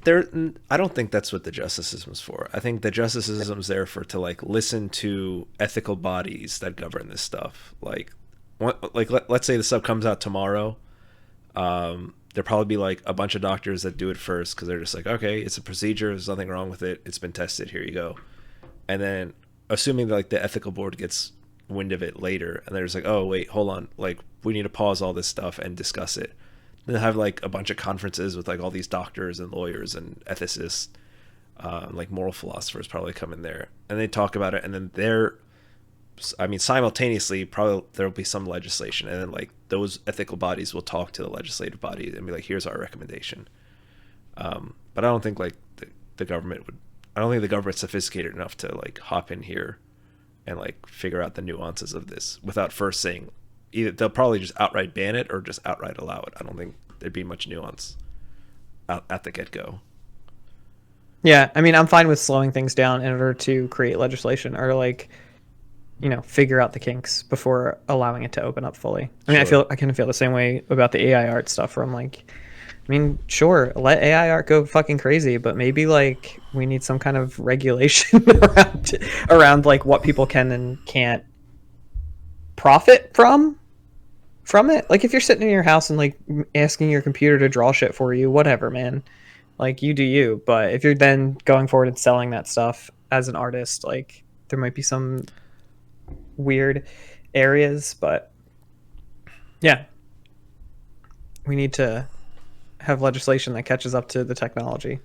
[SPEAKER 1] I don't think that's what the justice system's for. I think the justice system's there to like listen to ethical bodies that govern this stuff. Like let's say the stuff comes out tomorrow. There'll probably be like a bunch of doctors that do it first because they're just like, okay, it's a procedure. There's nothing wrong with it. It's been tested. Here you go. And then assuming that like the ethical board gets wind of it later, and they're just like, oh wait, hold on, like we need to pause all this stuff and discuss it. They'll have like a bunch of conferences with like all these doctors and lawyers and ethicists, like moral philosophers probably come in there, and they talk about it, and then simultaneously probably there'll be some legislation, and then like those ethical bodies will talk to the legislative body and be like, here's our recommendation. But I don't think like the government would. I don't think the government's sophisticated enough to like hop in here and like figure out the nuances of this without first saying. Either they'll probably just outright ban it or just outright allow it. I don't think there'd be much nuance at the get-go.
[SPEAKER 4] Yeah, I mean, I'm fine with slowing things down in order to create legislation, or like figure out the kinks before allowing it to open up fully. I mean,
[SPEAKER 1] Sure.
[SPEAKER 4] I kind of feel the same way about the AI art stuff, where I'm like, I mean, sure, let AI art go fucking crazy, but maybe like we need some kind of regulation around like what people can and can't profit from it. Like if you're sitting in your house and like asking your computer to draw shit for you, whatever, man. Like you do you. But if you're then going forward and selling that stuff as an artist, like there might be some weird areas, but yeah, we need to have legislation that catches up to the technology.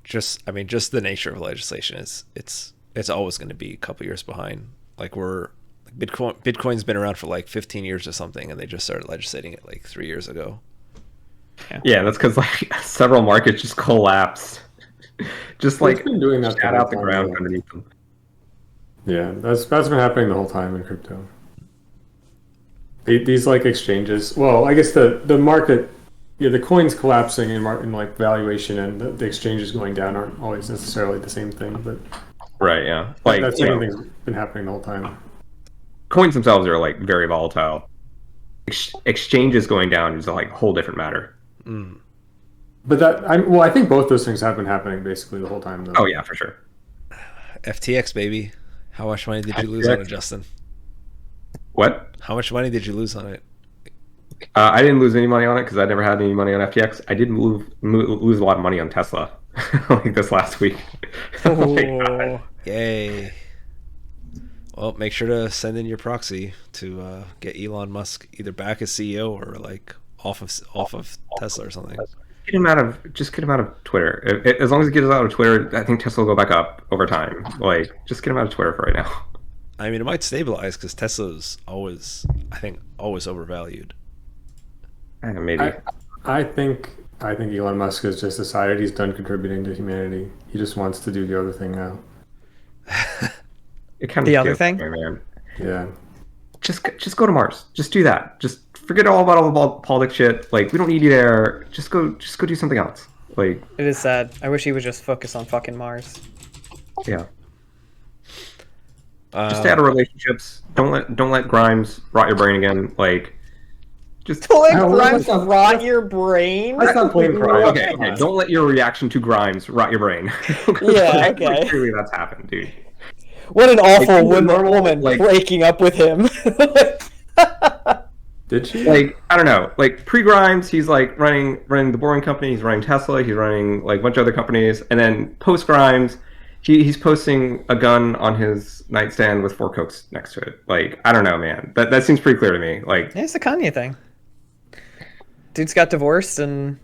[SPEAKER 1] Just the nature of legislation is it's always going to be a couple years behind. Like Bitcoin's been around for like 15 years or something, and they just started legislating it like 3 years ago.
[SPEAKER 2] Yeah, that's because like several markets just collapsed. Just like
[SPEAKER 3] been doing that
[SPEAKER 2] shat out the ground underneath them.
[SPEAKER 3] Yeah, that's been happening the whole time in crypto. These like exchanges. Well, I guess the market, the coins collapsing in like valuation and the exchanges going down aren't always necessarily the same thing. But
[SPEAKER 2] right, yeah, like
[SPEAKER 3] that same thing's been happening the whole time.
[SPEAKER 2] Coins themselves are like very volatile. Exchanges going down is like a whole different matter.
[SPEAKER 1] Mm.
[SPEAKER 3] But I think both those things have been happening basically the whole time, though.
[SPEAKER 2] Oh yeah, for sure.
[SPEAKER 1] FTX, baby. How much money did you lose on it, Justin?
[SPEAKER 2] What?
[SPEAKER 1] How much money did you lose on it?
[SPEAKER 2] I didn't lose any money on it because I never had any money on FTX. I did lose a lot of money on Tesla, like this last week. Oh my God.
[SPEAKER 1] Yay! Well, make sure to send in your proxy to get Elon Musk either back as CEO or like off of Tesla or something.
[SPEAKER 2] Get him out of Twitter. As long as he gets out of Twitter, I think Tesla will go back up over time. Like, just get him out of Twitter for right now.
[SPEAKER 1] I mean, it might stabilize because Tesla's always overvalued.
[SPEAKER 2] Maybe.
[SPEAKER 3] I think Elon Musk has just decided he's done contributing to humanity. He just wants to do the other thing now.
[SPEAKER 2] It kind of
[SPEAKER 4] the other thing,
[SPEAKER 2] man.
[SPEAKER 3] Yeah.
[SPEAKER 2] Just go to Mars. Just do that. Just forget all the politics shit. Like, we don't need you there. Just go do something else. Like,
[SPEAKER 4] it is sad. I wish he would just focus on fucking Mars.
[SPEAKER 2] Yeah. Just stay out of relationships. Don't let Grimes rot your brain again. Like, just
[SPEAKER 4] don't let Grimes rot your brain.
[SPEAKER 3] Let's not blame Grimes.
[SPEAKER 2] Okay. Don't let your reaction to Grimes rot your brain.
[SPEAKER 4] Yeah, okay.
[SPEAKER 2] Clearly, that's happened, dude.
[SPEAKER 4] What an awful woman breaking up with him.
[SPEAKER 3] Did she?
[SPEAKER 2] Like, I don't know. Like, pre-Grimes, he's like running the Boring Company. He's running Tesla. He's running like a bunch of other companies. And then post-Grimes, he's posting a gun on his nightstand with 4 Cokes next to it. Like, I don't know, man. That seems pretty clear to me. Like,
[SPEAKER 4] yeah, it's the Kanye thing. Dude's got divorced and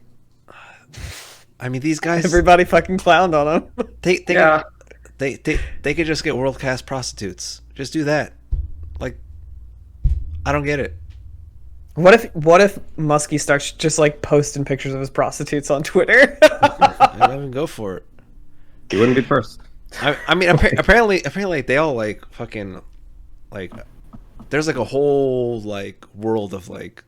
[SPEAKER 1] I mean, these guys.
[SPEAKER 4] Everybody fucking clowned on him.
[SPEAKER 1] They could just get world-class prostitutes. Just do that. Like, I don't get it.
[SPEAKER 4] What if Muskie starts just like posting pictures of his prostitutes on Twitter?
[SPEAKER 1] Let him go for it.
[SPEAKER 2] He wouldn't be first.
[SPEAKER 1] I mean, apparently they all like fucking like. There's like a whole like world of like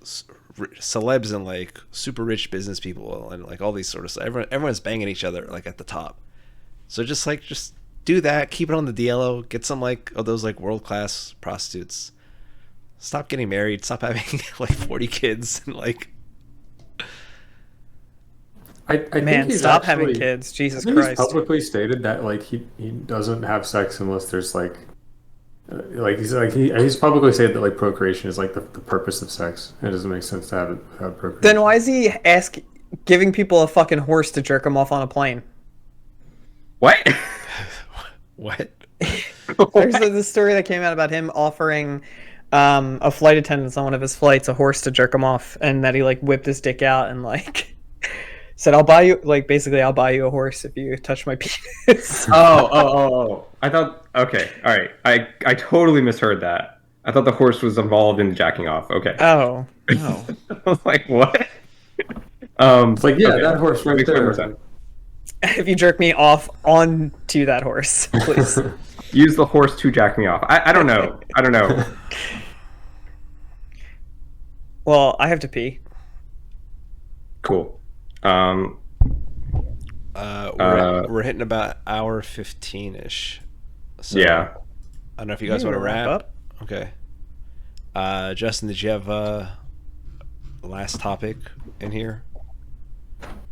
[SPEAKER 1] celebs and like super rich business people and like all these sort of stuff. Everyone's banging each other like at the top. So just do that. Keep it on the DLO. Get some like of those like world-class prostitutes. Stop getting married. Stop having like 40 kids and like.
[SPEAKER 3] I think
[SPEAKER 4] Man,
[SPEAKER 3] he's
[SPEAKER 4] stop
[SPEAKER 3] actually,
[SPEAKER 4] having kids. Jesus
[SPEAKER 3] I think
[SPEAKER 4] Christ.
[SPEAKER 3] He's publicly stated that like he doesn't have sex unless there's like he's publicly said that like procreation is like the purpose of sex. It doesn't make sense to have it without procreation.
[SPEAKER 4] Then why is he giving people a fucking horse to jerk him off on a plane?
[SPEAKER 2] What?
[SPEAKER 1] What?
[SPEAKER 4] There's this story that came out about him offering a flight attendant on one of his flights a horse to jerk him off, and that he like whipped his dick out and like said, I'll buy you a horse if you touch my penis.
[SPEAKER 2] Oh. I thought, okay, all right. I totally misheard that. I thought the horse was involved in jacking off. Okay.
[SPEAKER 4] Oh. No.
[SPEAKER 2] I was like, what?
[SPEAKER 3] It's like, yeah,
[SPEAKER 2] okay.
[SPEAKER 3] that horse right there.
[SPEAKER 4] If you jerk me off onto that horse, please.
[SPEAKER 2] Use the horse to jack me off. I don't know.
[SPEAKER 4] Well, I have to pee.
[SPEAKER 2] Cool.
[SPEAKER 1] We're hitting about hour 15-ish. So,
[SPEAKER 2] Yeah.
[SPEAKER 1] I don't know if you guys want to wrap
[SPEAKER 4] up.
[SPEAKER 1] Okay. Justin, did you have a last topic in here?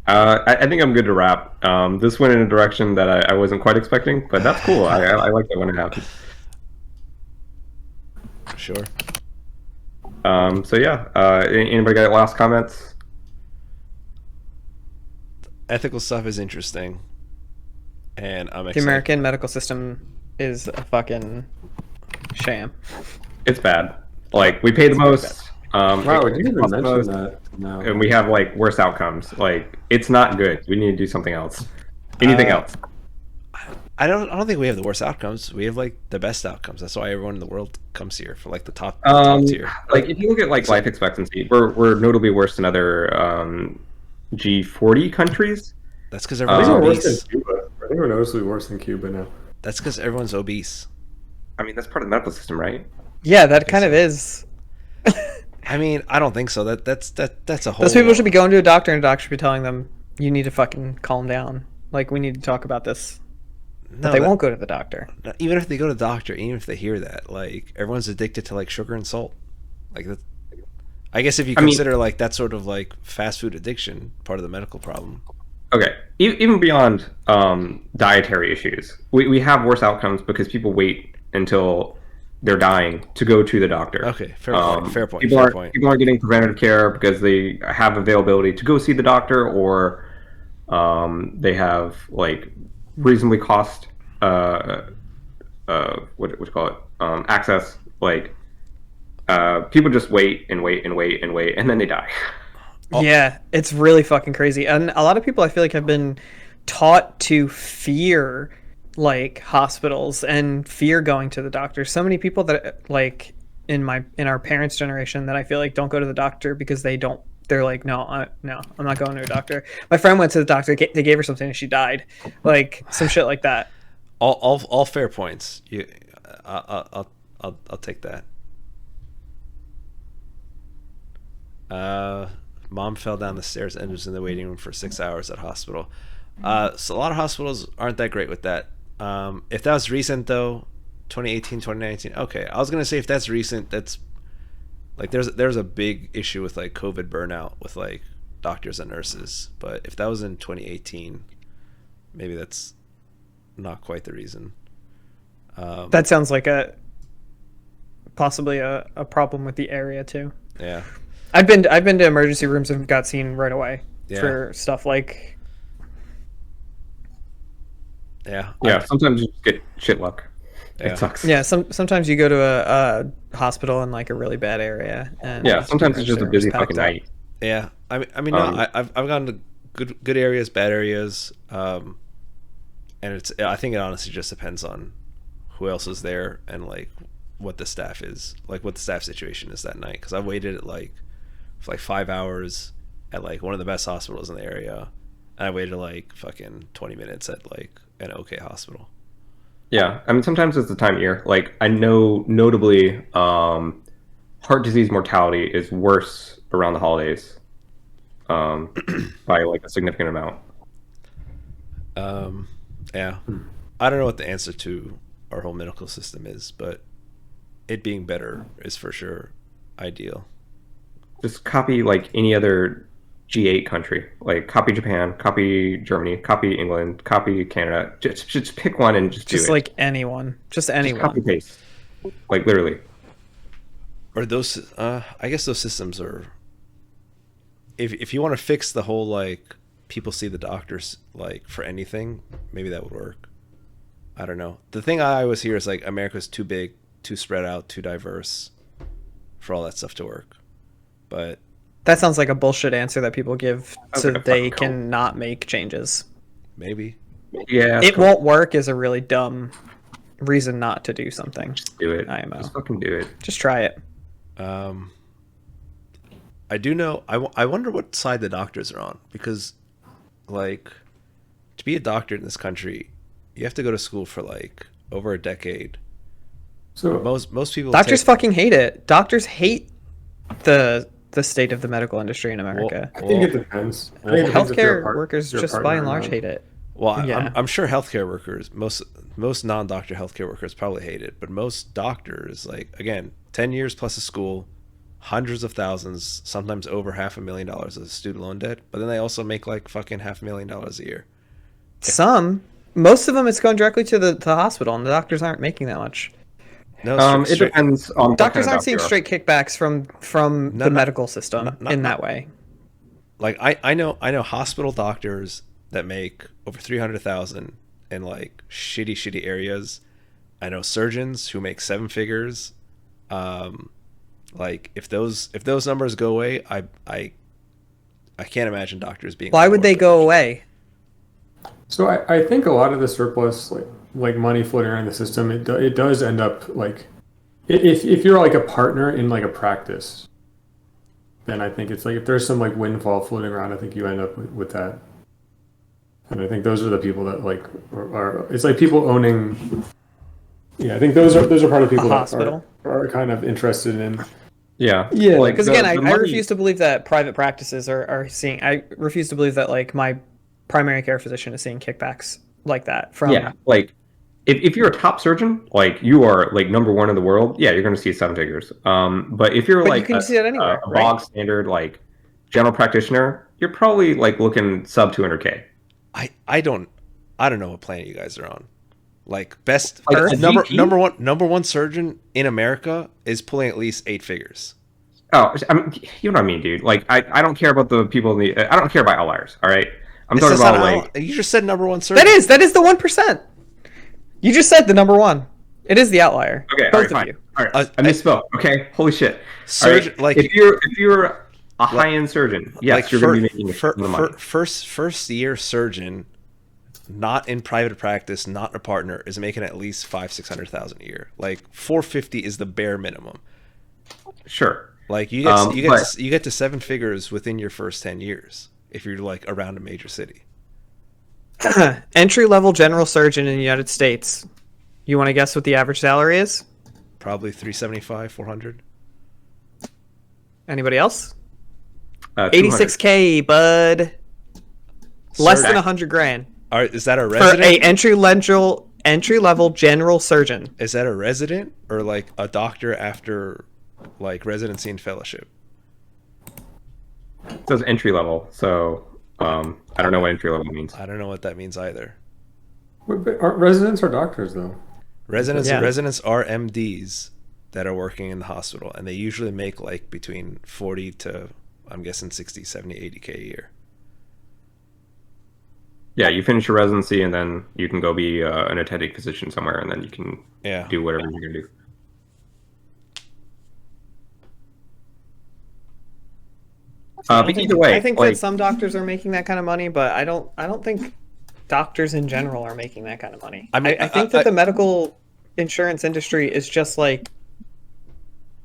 [SPEAKER 2] I think I'm good to wrap. This went in a direction that I wasn't quite expecting, but that's cool. I like that when it happens.
[SPEAKER 1] Sure.
[SPEAKER 2] So yeah, anybody got last comments?
[SPEAKER 1] Ethical stuff is interesting, and I'm excited.
[SPEAKER 4] The American medical system is a fucking sham.
[SPEAKER 2] It's bad. Like, we pay the most.
[SPEAKER 3] Wow,
[SPEAKER 2] it
[SPEAKER 3] we didn't even
[SPEAKER 2] costs the
[SPEAKER 3] mention
[SPEAKER 2] most,
[SPEAKER 3] that. No.
[SPEAKER 2] and we have like worse outcomes. Like, it's not good. We need to do something else. Anything else?
[SPEAKER 1] I don't think we have the worst outcomes. We have like the best outcomes. That's why everyone in the world comes here for like the top tier.
[SPEAKER 2] Like, if you look at like life expectancy, we're notably worse than other G40 countries.
[SPEAKER 1] That's because
[SPEAKER 3] I
[SPEAKER 1] everyone's
[SPEAKER 3] think we're worse
[SPEAKER 1] obese.
[SPEAKER 3] than Cuba. I think we're noticeably worse than Cuba now.
[SPEAKER 1] That's because everyone's obese.
[SPEAKER 2] I mean, that's part of the medical system, right?
[SPEAKER 4] Yeah, that kind of is.
[SPEAKER 1] I mean, I don't think so. That's a whole.
[SPEAKER 4] Those people should be going to a doctor, and a doctor should be telling them, "You need to fucking calm down. Like, we need to talk about this." But they won't go to the doctor.
[SPEAKER 1] Even if they go to the doctor, even if they hear that, like, everyone's addicted to like sugar and salt. Like that. I guess if you consider like that sort of like fast food addiction part of the medical problem.
[SPEAKER 2] Okay, even beyond dietary issues, we have worse outcomes because people wait until they're dying to go to the doctor.
[SPEAKER 1] Okay, fair point. Fair point.
[SPEAKER 2] People
[SPEAKER 1] Fair
[SPEAKER 2] aren't
[SPEAKER 1] point.
[SPEAKER 2] people aren't getting preventative care because they have availability to go see the doctor, or they have like reasonably cost what you call it access. Like people just wait and wait and wait and wait, and then they die.
[SPEAKER 4] Yeah, it's really fucking crazy. And a lot of people I feel like have been taught to fear like hospitals and fear going to the doctor. So many people that like in our parents' generation that I feel like don't go to the doctor because they're like, no, I'm not going to a doctor. My friend went to the doctor, they gave her something and she died. Like some shit like that.
[SPEAKER 1] All fair points. I'll take that. Mom fell down the stairs and was in the waiting room for 6 hours at hospital. So a lot of hospitals aren't that great with that. If that was recent though, 2018, 2019, okay. I was gonna say if that's recent, that's like there's a big issue with like COVID burnout with like doctors and nurses. But if that was in 2018, maybe that's not quite the reason.
[SPEAKER 4] That sounds like possibly a problem with the area too.
[SPEAKER 1] Yeah.
[SPEAKER 4] I've been to emergency rooms and got seen right away for stuff like.
[SPEAKER 1] Yeah.
[SPEAKER 2] Sometimes you just get shit luck.
[SPEAKER 1] Yeah.
[SPEAKER 2] It sucks.
[SPEAKER 4] Yeah, sometimes you go to a hospital in like a really bad area, and
[SPEAKER 2] sometimes it's just a busy fucking night.
[SPEAKER 1] Yeah, I mean, no, I've gone to good areas, bad areas, and I think it honestly just depends on who else is there and like what the staff is, like what the staff situation is that night. Because I waited for like 5 hours at like one of the best hospitals in the area, and I waited like fucking 20 minutes at like an okay hospital.
[SPEAKER 2] Yeah, I mean, sometimes it's the time of year. Like, I know notably heart disease mortality is worse around the holidays by like a significant amount.
[SPEAKER 1] Yeah. I don't know what the answer to our whole medical system is, but it being better is for sure ideal.
[SPEAKER 2] Just copy like any other G8 country. Like, copy Japan, copy Germany, copy England, copy Canada. Just pick one and just do it.
[SPEAKER 4] Just like anyone. Just anyone.
[SPEAKER 2] Just copy paste. Like, literally.
[SPEAKER 1] Or those, I guess those systems are, if you want to fix the whole, like, people see the doctors, like, for anything, maybe that would work. I don't know. The thing I always hear is, like, America's too big, too spread out, too diverse for all that stuff to work. But
[SPEAKER 4] that sounds like a bullshit answer that people give so
[SPEAKER 2] like
[SPEAKER 4] they can not make changes.
[SPEAKER 1] Maybe.
[SPEAKER 2] Yeah.
[SPEAKER 4] It won't work is a really dumb reason not to do something.
[SPEAKER 2] Just do it.
[SPEAKER 4] IMO.
[SPEAKER 2] Just fucking do it.
[SPEAKER 4] Just try it.
[SPEAKER 1] I do know, I wonder what side the doctors are on, because like to be a doctor in this country, you have to go to school for like over a decade.
[SPEAKER 3] So
[SPEAKER 1] most people
[SPEAKER 4] doctors fucking hate it. Doctors hate the state of the medical industry in America.
[SPEAKER 3] I think it depends. I think it depends if
[SPEAKER 4] Healthcare
[SPEAKER 3] you're a
[SPEAKER 4] workers
[SPEAKER 3] you're a
[SPEAKER 4] just
[SPEAKER 3] partner
[SPEAKER 4] by and
[SPEAKER 3] or
[SPEAKER 4] large
[SPEAKER 3] not.
[SPEAKER 4] hate it.
[SPEAKER 1] Well,
[SPEAKER 4] Yeah.
[SPEAKER 1] I'm sure healthcare workers, most non-doctor healthcare workers probably hate it, but most doctors, like, again, 10 years plus a school, hundreds of thousands, sometimes over $500,000 of student loan debt, but then they also make like fucking $500,000 a year.
[SPEAKER 4] Most of them, it's going directly to the hospital, and the doctors aren't making that much.
[SPEAKER 1] No,
[SPEAKER 2] it depends on what
[SPEAKER 4] Doctors
[SPEAKER 2] kind of
[SPEAKER 4] aren't seeing
[SPEAKER 2] doctor.
[SPEAKER 4] straight kickbacks from the medical system in that way.
[SPEAKER 1] Like I know hospital doctors that make over 300,000 in like shitty areas. I know surgeons who make 7 figures. Like if those numbers go away, I can't imagine doctors being.
[SPEAKER 4] Why would they go away?
[SPEAKER 3] So I think a lot of the surplus, like money floating around the system, it does end up like, if you're like a partner in like a practice, then I think it's like if there's some like windfall floating around, I think you end up with that. And I think those are the people that like are it's like people owning. Yeah, I think those are part of the people that are kind of interested in.
[SPEAKER 2] Yeah.
[SPEAKER 3] Like
[SPEAKER 4] Because again, I refuse to believe that private practices are seeing. I refuse to believe that like my primary care physician is seeing kickbacks like that from.
[SPEAKER 2] Yeah, like if you're a top surgeon, like you are like number 1 in the world, yeah, you're going to see 7 figures. But if you're
[SPEAKER 4] But
[SPEAKER 2] like
[SPEAKER 4] you can see that anywhere,
[SPEAKER 2] a
[SPEAKER 4] right?
[SPEAKER 2] bog standard like general practitioner, you're probably like looking sub 200K.
[SPEAKER 1] I don't know what planet you guys are on. Like best
[SPEAKER 2] Like
[SPEAKER 1] number one surgeon in America is pulling at least 8 figures.
[SPEAKER 2] Oh, I mean, you know what I mean, dude. Like I don't care about the people in the. I don't care about outliers. All right, I'm
[SPEAKER 1] This
[SPEAKER 2] talking
[SPEAKER 1] is
[SPEAKER 2] about
[SPEAKER 1] not
[SPEAKER 2] like.
[SPEAKER 1] you just said number one surgeon.
[SPEAKER 4] That is the 1%. You just said the number 1. It is the outlier.
[SPEAKER 2] Okay,
[SPEAKER 4] Both of
[SPEAKER 2] fine.
[SPEAKER 4] you.
[SPEAKER 2] All right, I misspoke. Okay, holy shit.
[SPEAKER 1] Surgeon,
[SPEAKER 2] all right.
[SPEAKER 1] like
[SPEAKER 2] if you're a high-end surgeon, yes,
[SPEAKER 1] like
[SPEAKER 2] you're going to be making the money.
[SPEAKER 1] First year surgeon, not in private practice, not a partner, is making at least $500,000-600,000 a year. Like 450 is the bare minimum.
[SPEAKER 2] Sure.
[SPEAKER 1] Like you get to 7 figures within your first 10 years if you're like around a major city.
[SPEAKER 4] Entry-level general surgeon in the United States. You want to guess what the average salary is?
[SPEAKER 1] Probably 375, 400.
[SPEAKER 4] Anybody else?
[SPEAKER 2] 200.
[SPEAKER 4] 86K, bud. Less
[SPEAKER 1] Surgeon.
[SPEAKER 4] than 100 grand
[SPEAKER 1] All right, is that a
[SPEAKER 4] for
[SPEAKER 1] resident?
[SPEAKER 4] a entry-level general surgeon.
[SPEAKER 1] Is that a resident or like a doctor after like residency and fellowship?
[SPEAKER 2] It says entry level, so I don't know what entry level means.
[SPEAKER 1] I don't know what that means either.
[SPEAKER 3] But residents are doctors though.
[SPEAKER 1] Residents
[SPEAKER 4] Yeah.
[SPEAKER 1] are MDs that are working in the hospital, and they usually make like between 40 to, I'm guessing, 60, 70, 80K a year.
[SPEAKER 2] Yeah, you finish your residency and then you can go be an attending physician somewhere, and then you can
[SPEAKER 1] Yeah.
[SPEAKER 2] do whatever you're gonna do. But either way,
[SPEAKER 4] I think
[SPEAKER 2] like,
[SPEAKER 4] that some doctors are making that kind of money, but I don't think doctors in general are making that kind of money.
[SPEAKER 1] I mean,
[SPEAKER 4] I think that the medical insurance industry is just like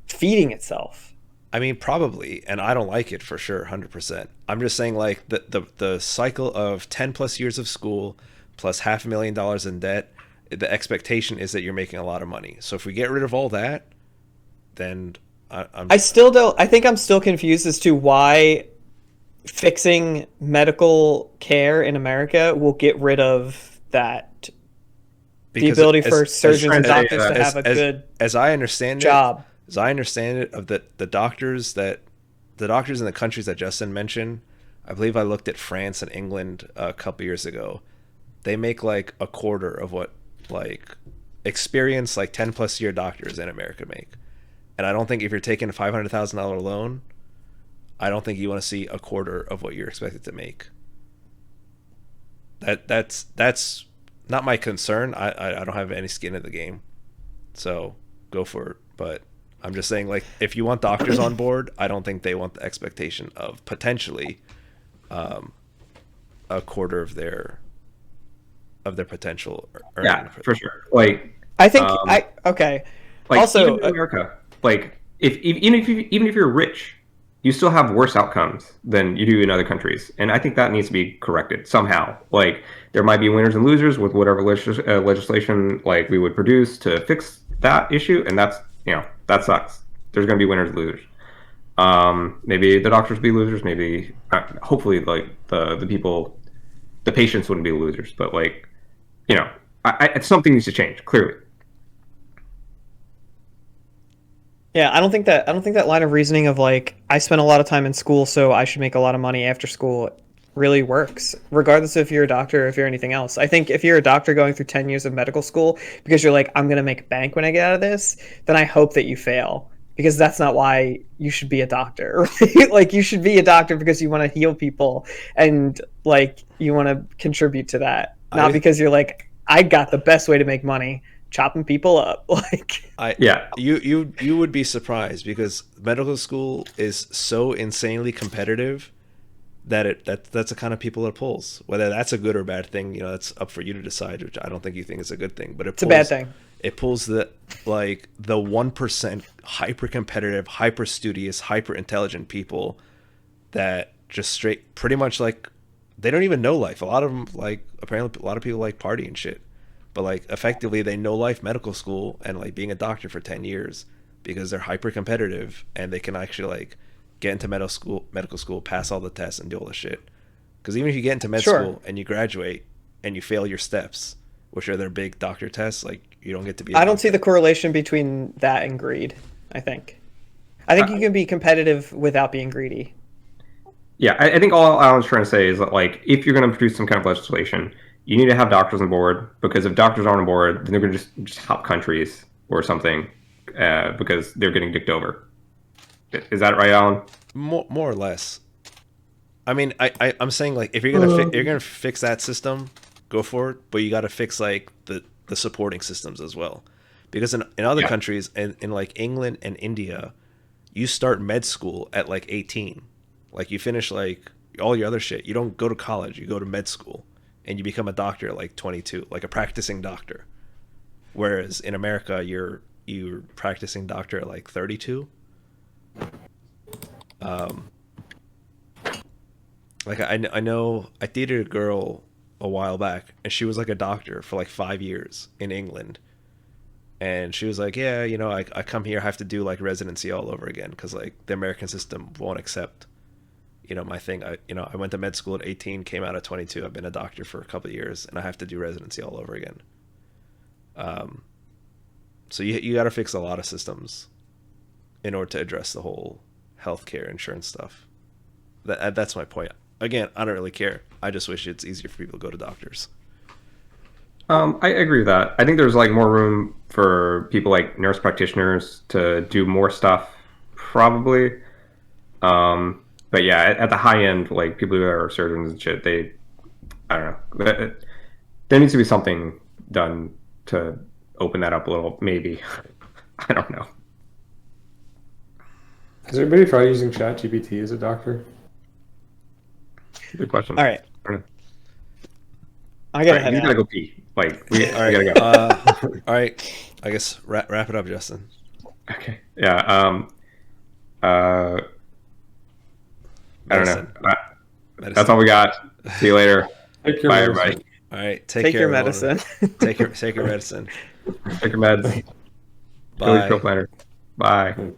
[SPEAKER 4] feeding itself.
[SPEAKER 1] I mean, probably, and I don't like it for sure, 100%. I'm just saying, like, the cycle of 10 plus years of school plus $500,000 in debt, the expectation is that you're making a lot of money. So if we get rid of all that, then
[SPEAKER 4] I still don't. I think I'm still confused as to why fixing medical care in America will get rid of that. The ability for surgeons and doctors to have a good
[SPEAKER 1] as I understand
[SPEAKER 4] job.
[SPEAKER 1] As I understand it, of the doctors in the countries that Justin mentioned, I believe I looked at France and England a couple years ago. They make like a quarter of what like experienced like 10 plus year doctors in America make. And I don't think if you're taking a $500,000 loan, I don't think you want to see a quarter of what you're expected to make. That's not my concern. I don't have any skin in the game, so go for it. But I'm just saying, like, if you want doctors on board, I don't think they want the expectation of potentially a quarter of their potential earning.
[SPEAKER 2] yeah, for sure. Like,
[SPEAKER 4] I think okay.
[SPEAKER 2] like
[SPEAKER 4] Also,
[SPEAKER 2] even in America, like even if you're rich, you still have worse outcomes than you do in other countries, and I think that needs to be corrected somehow. Like, there might be winners and losers with whatever legislation like we would produce to fix that issue, and that's, that sucks. There's going to be winners and losers. Maybe the doctors be losers. Maybe hopefully like the people, the patients wouldn't be losers. But like, something needs to change, clearly.
[SPEAKER 4] Yeah, I don't think that line of reasoning of like I spent a lot of time in school, so I should make a lot of money after school really works, regardless if you're a doctor or if you're anything else. I think if you're a doctor going through 10 years of medical school because you're like, I'm going to make bank when I get out of this, then I hope that you fail because that's not why you should be a doctor. Right? Like you should be a doctor because you want to heal people and like you want to contribute to that, not because you're like, I got the best way to make money. Chopping people up. Like
[SPEAKER 1] you would be surprised because medical school is so insanely competitive that that's the kind of people it pulls. Whether that's a good or bad thing, you know, that's up for you to decide, which I don't think you think is a good thing, but
[SPEAKER 4] it's a bad thing.
[SPEAKER 1] It pulls the 1% hyper competitive, hyper studious, hyper intelligent people that just straight pretty much like they don't even know life. A lot of them like apparently a lot of people like party and shit. But like effectively they know life medical school and like being a doctor for 10 years because they're hyper competitive and they can actually like get into medical school, pass all the tests and do all the shit. Because even if you get into med school and you graduate and you fail your steps, which are their big doctor tests, like you don't get to be
[SPEAKER 4] I don't see the correlation between that and greed. I think you can be competitive without being greedy.
[SPEAKER 2] Yeah, I think all Alan's trying to say is that like if you're going to produce some kind of legislation, you need to have doctors on board, because if doctors aren't on board, then they're going to just help countries or something because they're getting dicked over. Is that right, Alan?
[SPEAKER 1] More or less. I mean, I'm saying like if you're gonna fix that system, go for it. But you got to fix like the supporting systems as well, because in other countries, in like England and India, you start med school at like 18. Like you finish like all your other shit. You don't go to college. You go to med school. And you become a doctor at like 22, like a practicing doctor. Whereas in America, you're practicing doctor at like 32. Like I know I dated a girl a while back, and she was like a doctor for like 5 years in England. And she was like, yeah, you know, I come here, I have to do like residency all over again because like the American system won't accept. You know, my thing, I went to med school at 18, came out at 22. I've been a doctor for a couple of years, and I have to do residency all over again. So you got to fix a lot of systems in order to address the whole healthcare insurance stuff. That's my point. Again, I don't really care. I just wish it's easier for people to go to doctors.
[SPEAKER 2] I agree with that. I think there's like more room for people like nurse practitioners to do more stuff, probably. But yeah, at the high end, like people who are surgeons and shit, I don't know. There needs to be something done to open that up a little, maybe. I don't know.
[SPEAKER 3] Has anybody tried using ChatGPT as a doctor?
[SPEAKER 2] Good question.
[SPEAKER 4] All right.
[SPEAKER 2] I gotta go pee. Like, we gotta
[SPEAKER 1] go. All right. I guess wrap it up, Justin.
[SPEAKER 2] Okay. Yeah. I don't know. That's all we got. See you later. Bye, everybody.
[SPEAKER 1] All right. Take care,
[SPEAKER 4] your medicine.
[SPEAKER 1] Take your medicine.
[SPEAKER 2] Take your meds. Bye. Bye.